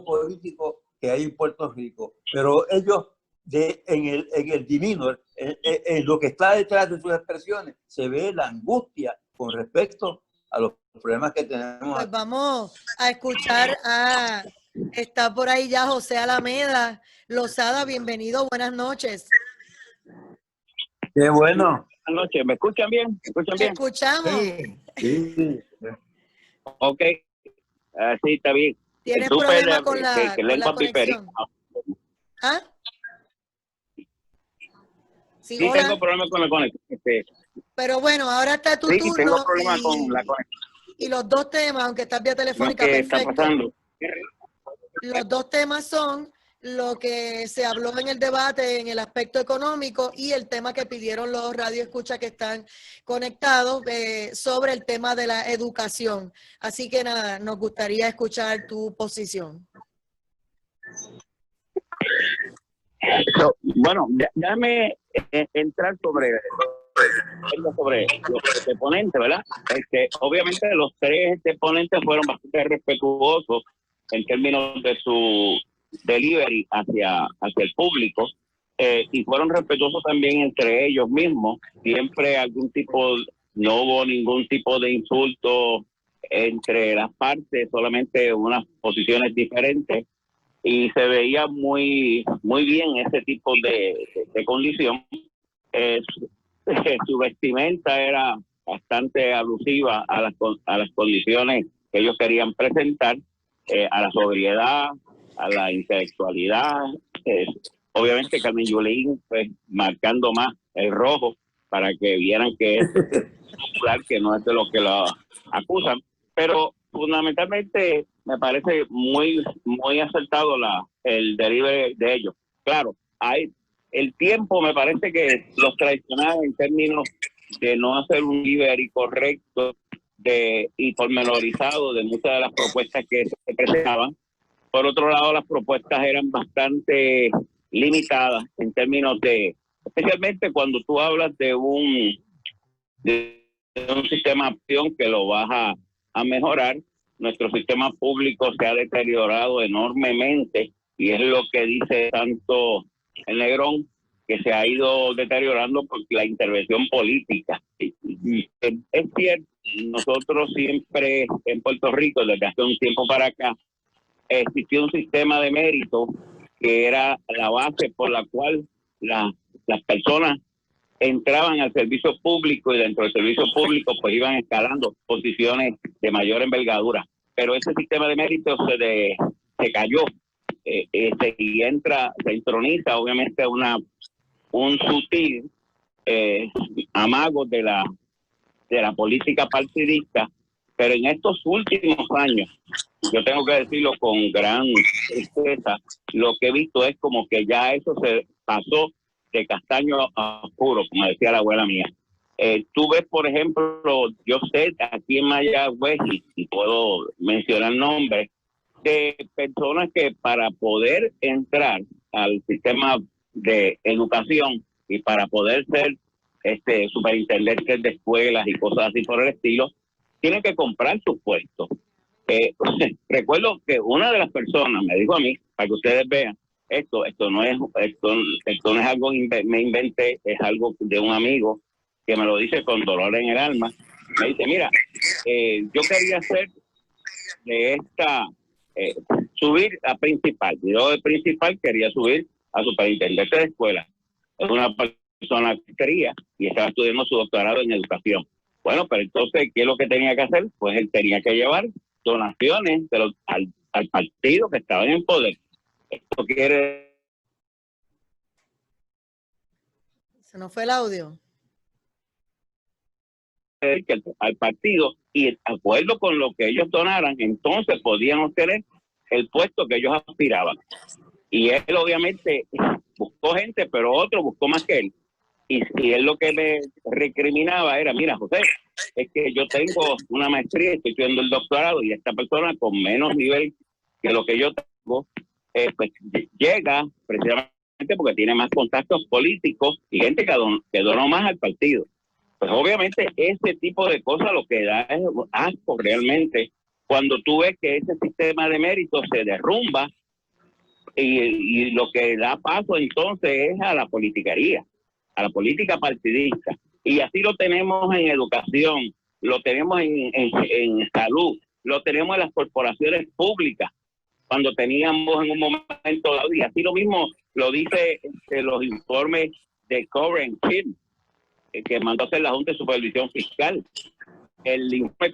políticos que hay en Puerto Rico. Pero ellos en el diminor, en lo que está detrás de sus expresiones, se ve la angustia con respecto a los problemas que tenemos. Pues vamos a escuchar está por ahí ya José Alameda. Lozada, bienvenido, buenas noches. Qué bueno. Buenas noches, ¿me escuchan bien? ¿Me escuchan bien? Escuchamos. Sí. Ok, sí, está bien. ¿Tienes problema con la conexión? ¿Ah? Sí, tengo problemas con la conexión. Pero bueno, ahora está tu turno. Tengo problemas con la conexión. Y los dos temas, aunque estás vía telefónica, ¿Qué perfecto. está pasando? Los dos temas son lo que se habló en el debate en el aspecto económico y el tema que pidieron los radioescuchas que están conectados sobre el tema de la educación. Así que nada, nos gustaría escuchar tu posición. Bueno, déjame entrar sobre los deponentes, ¿verdad? Obviamente los tres deponentes fueron bastante respetuosos en términos de su delivery hacia el público y fueron respetuosos también entre ellos mismos. Siempre no hubo ningún tipo de insulto entre las partes, solamente unas posiciones diferentes y se veía muy bien ese tipo de condición. Su vestimenta era bastante alusiva a las condiciones que ellos querían presentar, a la sobriedad, a la intelectualidad. Obviamente Carmen Yulín pues marcando más el rojo para que vieran que es popular, que no es de lo que lo acusan, pero fundamentalmente me parece muy acertado el delivery de ellos. Claro, el tiempo me parece que los traicionaba en términos de no hacer un delivery correcto y pormenorizado de muchas de las propuestas que se presentaban. Por otro lado, las propuestas eran bastante limitadas en términos especialmente cuando tú hablas de un sistema de acción que lo vas a mejorar. Nuestro sistema público se ha deteriorado enormemente y es lo que dice tanto el Negrón, que se ha ido deteriorando por la intervención política. Y es cierto, nosotros siempre en Puerto Rico, desde hace un tiempo para acá, existió un sistema de mérito que era la base por la cual las personas entraban al servicio público y dentro del servicio público pues iban escalando posiciones de mayor envergadura. Pero ese sistema de méritos se cayó y se introniza obviamente un sutil amago de la política partidista, pero en estos últimos años, yo tengo que decirlo con gran tristeza, lo que he visto es como que ya eso se pasó de castaño a oscuro, como decía la abuela mía. Tú ves, por ejemplo, yo sé aquí en Mayagüez, y puedo mencionar nombres, de personas que para poder entrar al sistema de educación y para poder ser superintendentes de escuelas y cosas así por el estilo, tienen que comprar sus puestos. Recuerdo que una de las personas me dijo a mí, para que ustedes vean, esto no es algo que me inventé, es algo de un amigo que me lo dice con dolor en el alma. Me dice, mira, yo quería hacer de subir a principal. Yo de principal quería subir a superintendente de escuela. Es una persona que quería y estaba estudiando su doctorado en educación. Bueno, pero entonces, ¿qué es lo que tenía que hacer? Pues él tenía que llevar donaciones al partido que estaba en el poder. Esto quiere... Se nos fue el audio. Que al partido, y de acuerdo con lo que ellos donaran, entonces podían obtener el puesto que ellos aspiraban. Y él obviamente buscó gente, pero otro buscó más que él. Y él lo que me recriminaba era, mira, José, es que yo tengo una maestría, estoy estudiando el doctorado, y esta persona con menos nivel que lo que yo tengo, pues llega precisamente porque tiene más contactos políticos y gente que donó más al partido. Pues obviamente ese tipo de cosas lo que da es asco realmente cuando tú ves que ese sistema de méritos se derrumba y lo que da paso entonces es a la politiquería, a la política partidista. Y así lo tenemos en educación, lo tenemos en salud, lo tenemos en las corporaciones públicas, cuando teníamos en un momento dado, y así lo mismo lo dice los informes de Coren Kim, que mandó a hacer la Junta de Supervisión Fiscal. El informe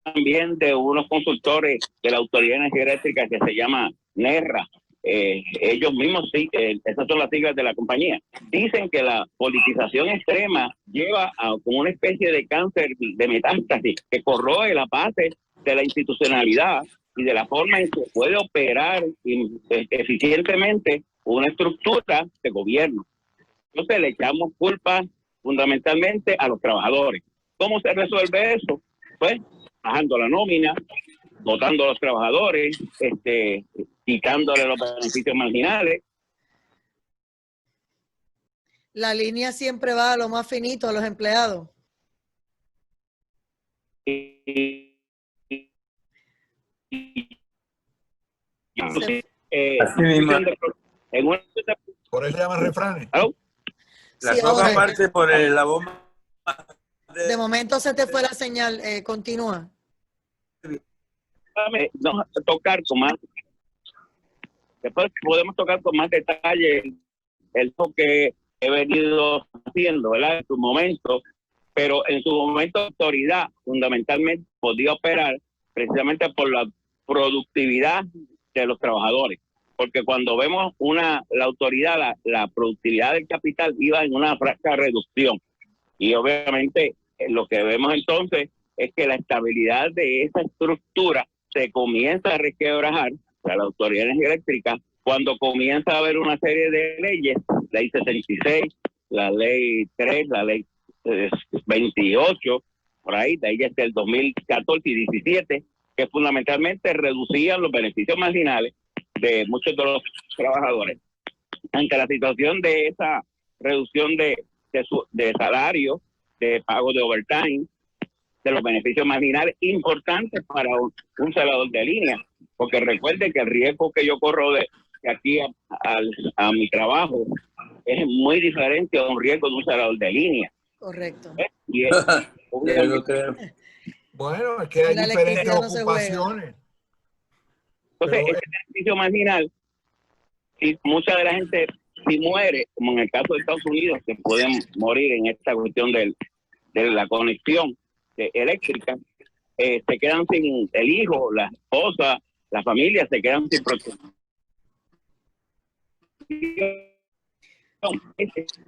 también de unos consultores de la Autoridad de Energía Eléctrica que se llama NERRA. Ellos mismos, sí, esas son las siglas de la compañía, dicen que la politización extrema lleva a como una especie de cáncer de metástasis que corroe la base de la institucionalidad y de la forma en que puede operar eficientemente una estructura de gobierno. Entonces le echamos culpa fundamentalmente a los trabajadores. ¿Cómo se resuelve eso? Pues bajando la nómina, votando a los trabajadores, quitándole los beneficios marginales. La línea siempre va a lo más finito, a los empleados. Por eso se llaman refranes. La Sí, segunda ahora, parte por la bomba. de momento se te fue la señal. Continúa. No, tocar con más. Después podemos tocar con más detalle lo que he venido haciendo, ¿verdad? En su momento, pero en su momento la autoridad fundamentalmente podía operar precisamente por la productividad de los trabajadores, porque cuando vemos la autoridad, la productividad del capital iba en una franca reducción, y obviamente lo que vemos entonces es que la estabilidad de esa estructura se comienza a resquebrajar, o sea, la Autoridad de Energía Eléctrica, cuando comienza a haber una serie de leyes, ley 66, la ley 3, la ley 28, por ahí, de ahí desde el 2014 y 17, que fundamentalmente reducían los beneficios marginales de muchos de los trabajadores. Ante la situación de esa reducción de salario, de pago de overtime, de los beneficios marginales importantes para un celador de línea, porque recuerde que el riesgo que yo corro de aquí a mi trabajo es muy diferente a un riesgo de un celador de línea. Correcto. Y bueno, es que hay diferentes ocupaciones. Entonces, ese beneficio marginal, y mucha de la gente si muere, como en el caso de Estados Unidos, que pueden morir en esta cuestión de la conexión eléctrica, se quedan sin el hijo, la esposa, la familia se quedan sin protección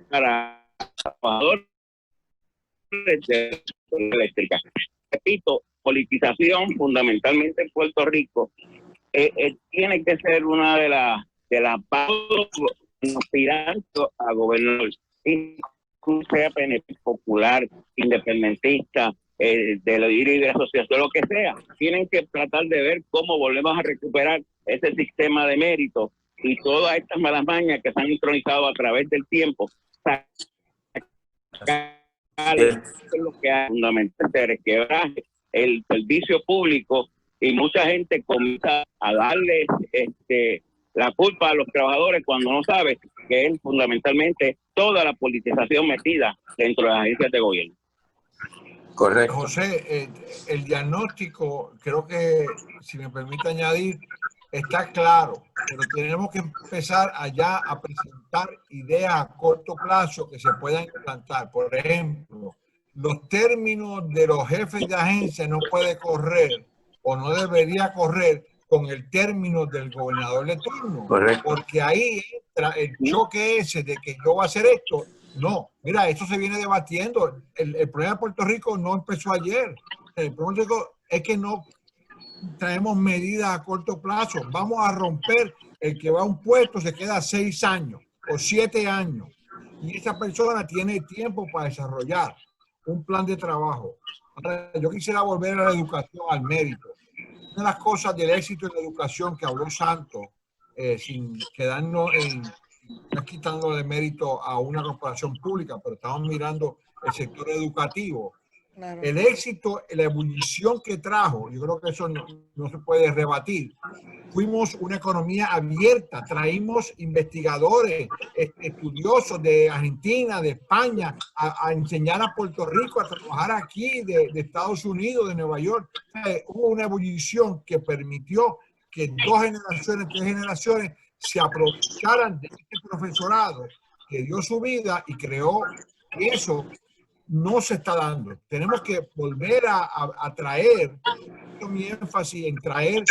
para trabajadores de eléctrica. Repito, politización fundamentalmente en Puerto Rico tiene que ser una de las aspirantes a gobernador, sea PNP, popular, independentista, de la libre asociación, lo que sea. Tienen que tratar de ver cómo volvemos a recuperar ese sistema de mérito y todas estas malas mañas que se han intronizado a través del tiempo. Es lo que hay fundamentalmente, quebraje el servicio público, y mucha gente comienza a darle la culpa a los trabajadores cuando no sabe que es fundamentalmente toda la politización metida dentro de las agencias de gobierno. Correcto. José, el diagnóstico, creo que, si me permite añadir, está claro, pero tenemos que empezar allá a presentar ideas a corto plazo que se puedan implantar. Por ejemplo, los términos de los jefes de agencia no puede correr o no debería correr con el término del gobernador de turno. Correcto. Porque ahí entra el choque ese de que yo voy a hacer esto. No, mira, esto se viene debatiendo. El problema de Puerto Rico no empezó ayer. El problema de Puerto Rico es que no traemos medidas a corto plazo. Vamos a romper el que va a un puesto, se queda 6 años o 7 años. Y esa persona tiene tiempo para desarrollar un plan de trabajo. Ahora, yo quisiera volver a la educación, al mérito. Una de las cosas del éxito en la educación que habló Santos, sin quedarnos no quitando de mérito a una corporación pública, pero estamos mirando el sector educativo. Claro. El éxito, la ebullición que trajo, yo creo que eso no se puede rebatir. Fuimos una economía abierta, traímos investigadores, estudiosos de Argentina, de España, a enseñar a Puerto Rico, a trabajar aquí, de Estados Unidos, de Nueva York. Hubo una ebullición que permitió que 2 generaciones, 3 generaciones se aprovecharan de este profesorado que dio su vida y creó eso. No se está dando. Tenemos que volver a traer, mi énfasis en traer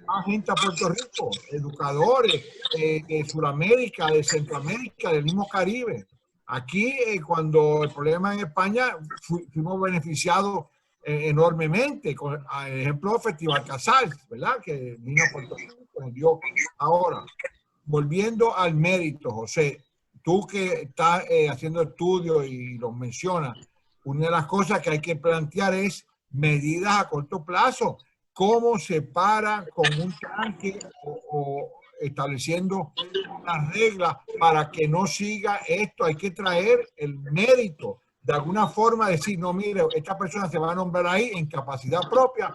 más gente a Puerto Rico, educadores de Sudamérica, de Centroamérica, del mismo Caribe. Aquí, cuando el problema en España, fuimos beneficiados enormemente, con el ejemplo Festival Casals, ¿verdad? Que vino a Puerto Rico, nos dio. Ahora, volviendo al mérito, José, tú que estás haciendo estudios y los mencionas, una de las cosas que hay que plantear es medidas a corto plazo. ¿Cómo se para con un tanque o estableciendo unas reglas para que no siga esto? Hay que traer el mérito. De alguna forma decir, no, mire, esta persona se va a nombrar ahí en capacidad propia,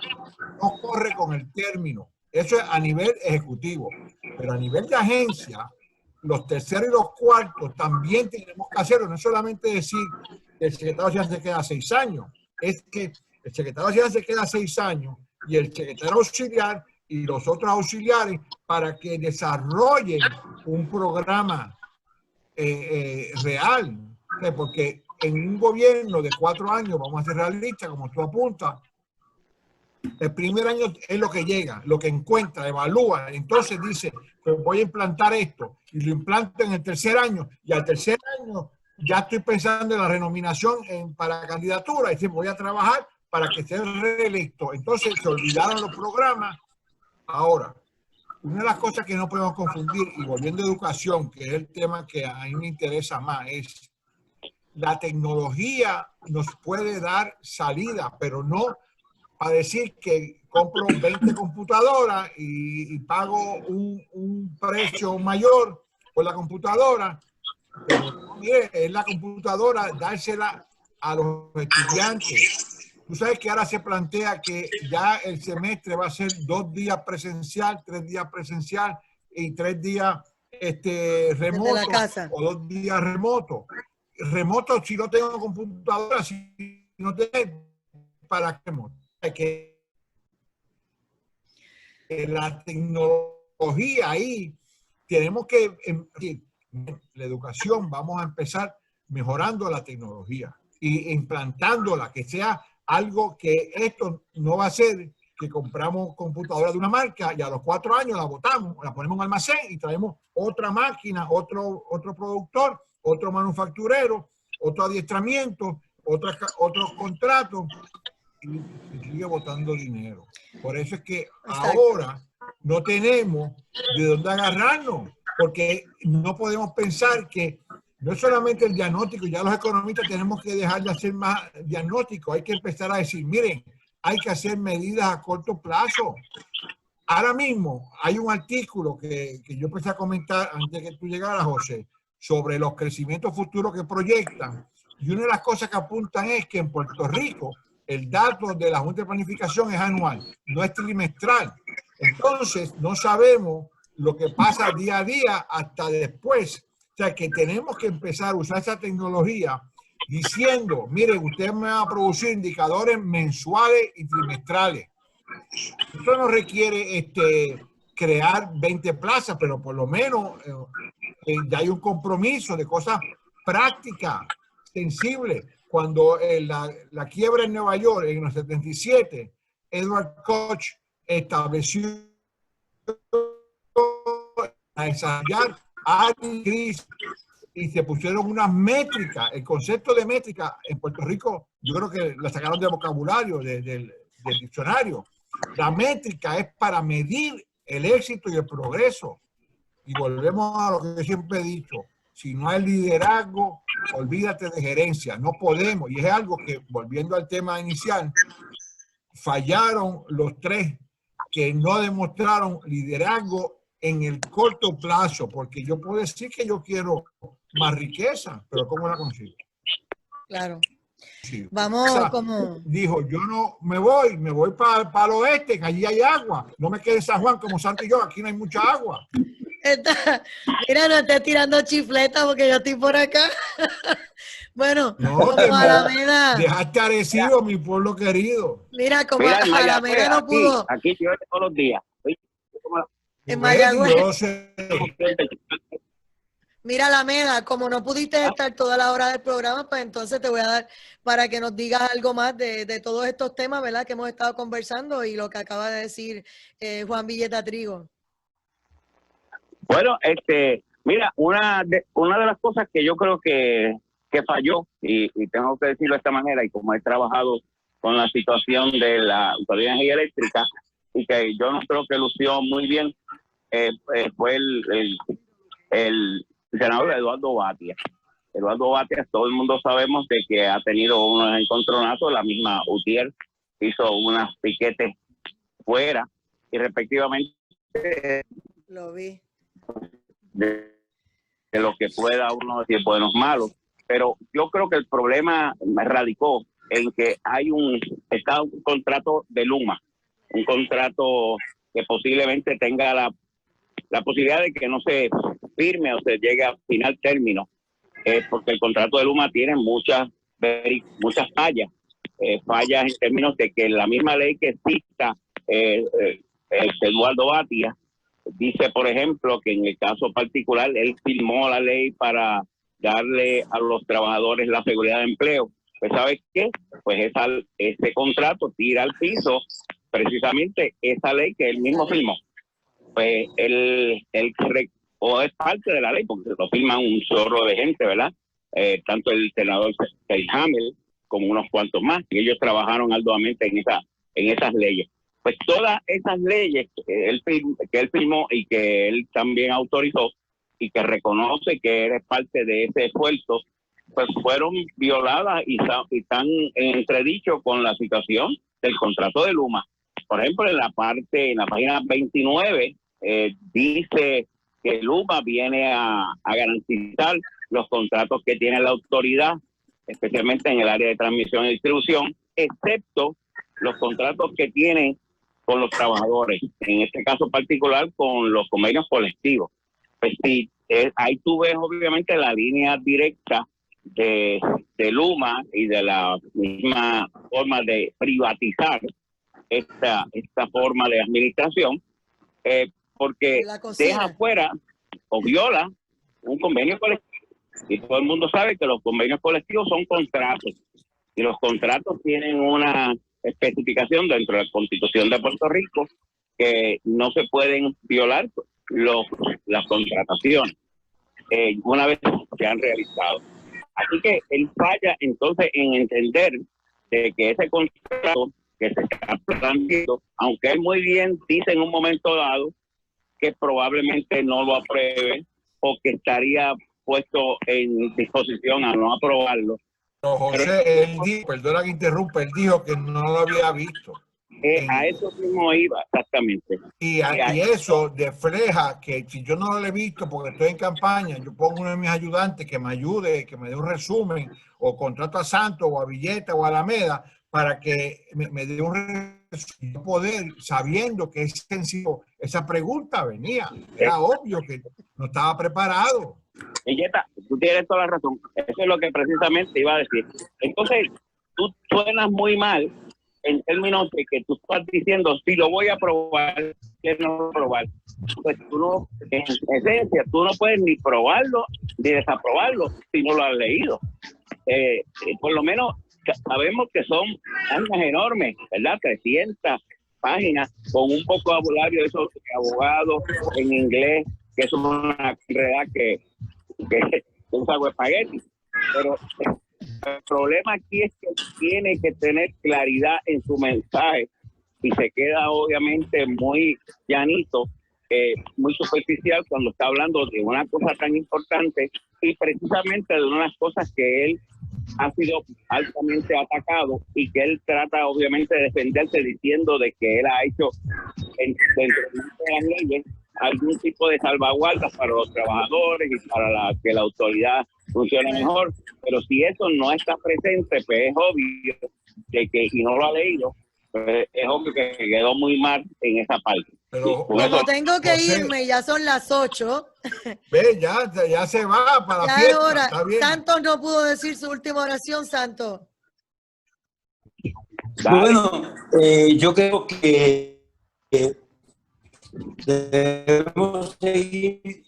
no corre con el término. Eso es a nivel ejecutivo. Pero a nivel de agencia, los terceros y los cuartos también tenemos que hacerlo. No es solamente decir que el secretario de Hacienda se queda 6 años, es que el secretario de Hacienda se queda 6 años y el secretario auxiliar y los otros auxiliares para que desarrollen un programa real. Porque en un gobierno de 4 años, vamos a ser realistas, como tú apuntas, el primer año es lo que llega, lo que encuentra, evalúa, entonces dice, pues voy a implantar esto y lo implanto en el tercer año y al tercer año ya estoy pensando en la renominación para candidatura y dice, voy a trabajar para que sea reelecto. Entonces se olvidaron los programas. Ahora, una de las cosas que no podemos confundir, y volviendo a educación, que es el tema que a mí me interesa más, es la tecnología nos puede dar salida, pero no a decir que compro 20 computadoras y pago un precio mayor por la computadora. Pero mire, es la computadora, dársela a los estudiantes. Tú sabes que ahora se plantea que ya el semestre va a ser 2 días presencial, 3 días presencial y 3 días remoto, desde la casa. o 2 días remoto. Remoto si no tengo computadora, si no tengo, ¿para qué? Que la tecnología ahí tenemos que la educación, vamos a empezar mejorando la tecnología y implantándola, que sea algo que esto no va a ser que compramos computadora de una marca y a los 4 años la botamos, la ponemos en un almacén y traemos otra máquina, otro productor, otro manufacturero, otro adiestramiento, otros contratos, y sigue botando dinero. Por eso es que ahora no tenemos de dónde agarrarnos, porque no podemos pensar que no es solamente el diagnóstico, ya los economistas tenemos que dejar de hacer más diagnóstico, hay que empezar a decir, miren, hay que hacer medidas a corto plazo. Ahora mismo hay un artículo que yo empecé a comentar antes de que tú llegaras, José, sobre los crecimientos futuros que proyectan. Y una de las cosas que apuntan es que en Puerto Rico el dato de la Junta de Planificación es anual, no es trimestral. Entonces no sabemos lo que pasa día a día hasta después. O sea que tenemos que empezar a usar esa tecnología diciendo, miren, usted me va a producir indicadores mensuales y trimestrales. Esto no requiere crear 20 plazas, pero por lo menos ya hay un compromiso de cosas prácticas, sensibles. Cuando la quiebra en Nueva York en el 77, Edward Koch estableció a desarrollar crisis y se pusieron unas métricas. El concepto de métrica en Puerto Rico, yo creo que la sacaron del vocabulario, del diccionario. La métrica es para medir el éxito y el progreso. Y volvemos a lo que siempre he dicho. Si no hay liderazgo, olvídate de gerencia. No podemos. Y es algo que, volviendo al tema inicial, fallaron los tres que no demostraron liderazgo en el corto plazo. Porque yo puedo decir que yo quiero más riqueza, pero ¿cómo la consigo? Claro. Sí. Vamos, O sea, como dijo, yo no me voy para el oeste, que allí hay agua. No me quede en San Juan como Santo y yo, aquí no hay mucha agua. Mira, no estés tirando chifletas porque yo estoy por acá. Bueno, No, como Alameda. Dejaste Arecibo, mi pueblo querido. Mira, como Mira, en Alameda Mayagüez, no pudo. aquí llueve todos los días. En ¿Ves? Mayagüez. Yo sé. Mira, Alameda, como no pudiste estar toda la hora del programa, pues entonces te voy a dar para que nos digas algo más de todos estos temas, ¿verdad? Que hemos estado conversando y lo que acaba de decir Juan Villeta Trigo. Bueno, mira, una de las cosas que yo creo que falló, y tengo que decirlo de esta manera, y como he trabajado con la situación de la Autoridad de Energía Eléctrica, y que yo no creo que lució muy bien, fue el senador Eduardo Batia. Eduardo Batia, todo el mundo sabemos de que ha tenido unos encontronazos, la misma UTIER hizo unas piquetes fuera, y respectivamente Lo vi. de lo que pueda uno decir buenos malos, pero yo creo que el problema radicó en que está un contrato de Luma, un contrato que posiblemente tenga la posibilidad de que no se firme o se llegue a final término, porque el contrato de Luma tiene muchas fallas, fallas en términos de que la misma ley que cita Eduardo Batia dice, por ejemplo, que en el caso particular él firmó la ley para darle a los trabajadores la seguridad de empleo. Pues ¿sabes qué? Pues ese contrato tira al piso precisamente esa ley que él mismo firmó. Pues o es parte de la ley, porque lo firman un chorro de gente, ¿verdad? Tanto el senador Hamel como unos cuantos más, y ellos trabajaron arduamente en esas leyes. Pues todas esas leyes que él firmó y que él también autorizó y que reconoce que eres parte de ese esfuerzo, pues fueron violadas y están en entredicho con la situación del contrato de Luma. Por ejemplo, en la página 29 dice que Luma viene a garantizar los contratos que tiene la autoridad, especialmente en el área de transmisión y distribución, excepto los contratos que tienen con los trabajadores, en este caso particular con los convenios colectivos. Pues sí, ahí tú ves obviamente la línea directa de Luma y de la misma forma de privatizar esta forma de administración, porque deja fuera o viola un convenio colectivo. Y todo el mundo sabe que los convenios colectivos son contratos. Y los contratos tienen una especificación dentro de la Constitución de Puerto Rico que no se pueden violar las contrataciones una vez se han realizado. Así que él falla entonces en entender de que ese contrato que se está planteando, aunque él muy bien dice en un momento dado que probablemente no lo apruebe o que estaría puesto en disposición a no aprobarlo. No, José, él dijo, perdona que interrumpa, él dijo que no lo había visto. A eso mismo iba, exactamente. Y eso refleja que si yo no lo he visto porque estoy en campaña, yo pongo uno de mis ayudantes que me ayude, que me dé un resumen, o contrato a Santos o a Villeta o a Alameda para que me dé un resumen, poder, sabiendo que es sencillo, esa pregunta venía. Era obvio que no estaba preparado. Villeta, tú tienes toda la razón. Eso es lo que precisamente iba a decir. Entonces, tú suenas muy mal en términos de que tú estás diciendo, si lo voy a aprobar, que no aprobar. Pues tú no, en esencia, tú no puedes ni probarlo ni desaprobarlo si no lo has leído. Por lo menos sabemos que son páginas enormes, ¿verdad? 300 páginas con un poco de vocabulario de esos abogados en inglés, que es una realidad que usa espagueti. Pero el problema aquí es que tiene que tener claridad en su mensaje y se queda obviamente muy llanito, muy superficial cuando está hablando de una cosa tan importante y precisamente de unas cosas que él ha sido altamente atacado y que él trata obviamente de defenderse diciendo de que él ha hecho dentro de las leyes algún tipo de salvaguardas para los trabajadores y para que la autoridad funcione mejor, pero si eso no está presente, pues es obvio y no lo ha leído, pues es obvio que quedó muy mal en esa parte. Pero como tengo que irme, ya son las 8. Ve, ya se va para la Ya fiesta. es hora. Está bien. Santos no pudo decir su última oración, Santos. Bueno, yo creo que debemos seguir.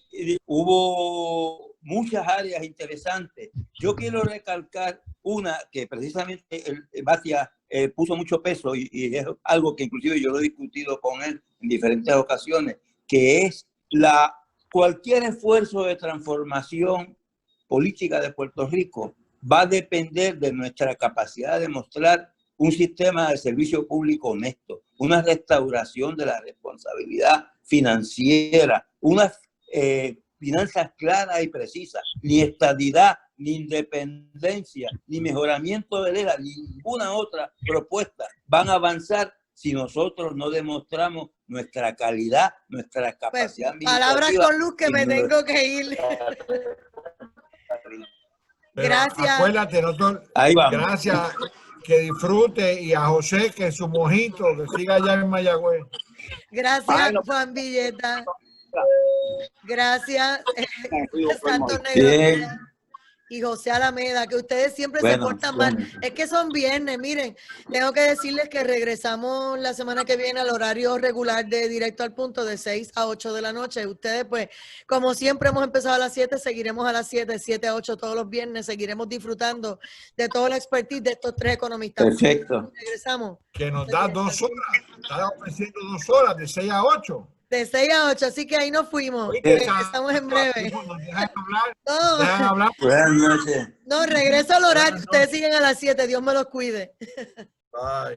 Hubo muchas áreas interesantes. Yo quiero recalcar una que precisamente Batia puso mucho peso y es algo que inclusive yo lo he discutido con él en diferentes ocasiones, que es cualquier esfuerzo de transformación política de Puerto Rico va a depender de nuestra capacidad de mostrar un sistema de servicio público honesto, una restauración de la responsabilidad financiera, unas finanzas claras y precisas, ni estadidad, ni independencia, ni mejoramiento de la, ninguna otra propuesta van a avanzar si nosotros no demostramos nuestra calidad, nuestra capacidad pues, palabras con luz que me tengo que ir. Pero gracias. Acuérdate, doctor. Ahí vamos. Gracias, que disfrute, y a José que su mojito, que siga allá en Mayagüez. Gracias, Juan Villeta. Gracias, Santos Negro y José Alameda, que ustedes siempre se portan mal. Es que son viernes, miren, tengo que decirles que regresamos la semana que viene al horario regular de Directo al Punto de 6 a 8 de la noche. Ustedes, pues, como siempre hemos empezado a las 7, seguiremos a las 7, 7 a 8 todos los viernes, seguiremos disfrutando de toda la expertise de estos tres economistas. Perfecto. Regresamos. Que nos da 2 horas, está ofreciendo 2 horas, de 6 a 8. De 6 a 8, así que ahí nos fuimos. Estamos en breve. Nos dejan hablar. No, Dejan hablar. Buenas noches. No, regreso al horario. Ustedes siguen a las 7. Dios me los cuide. Bye.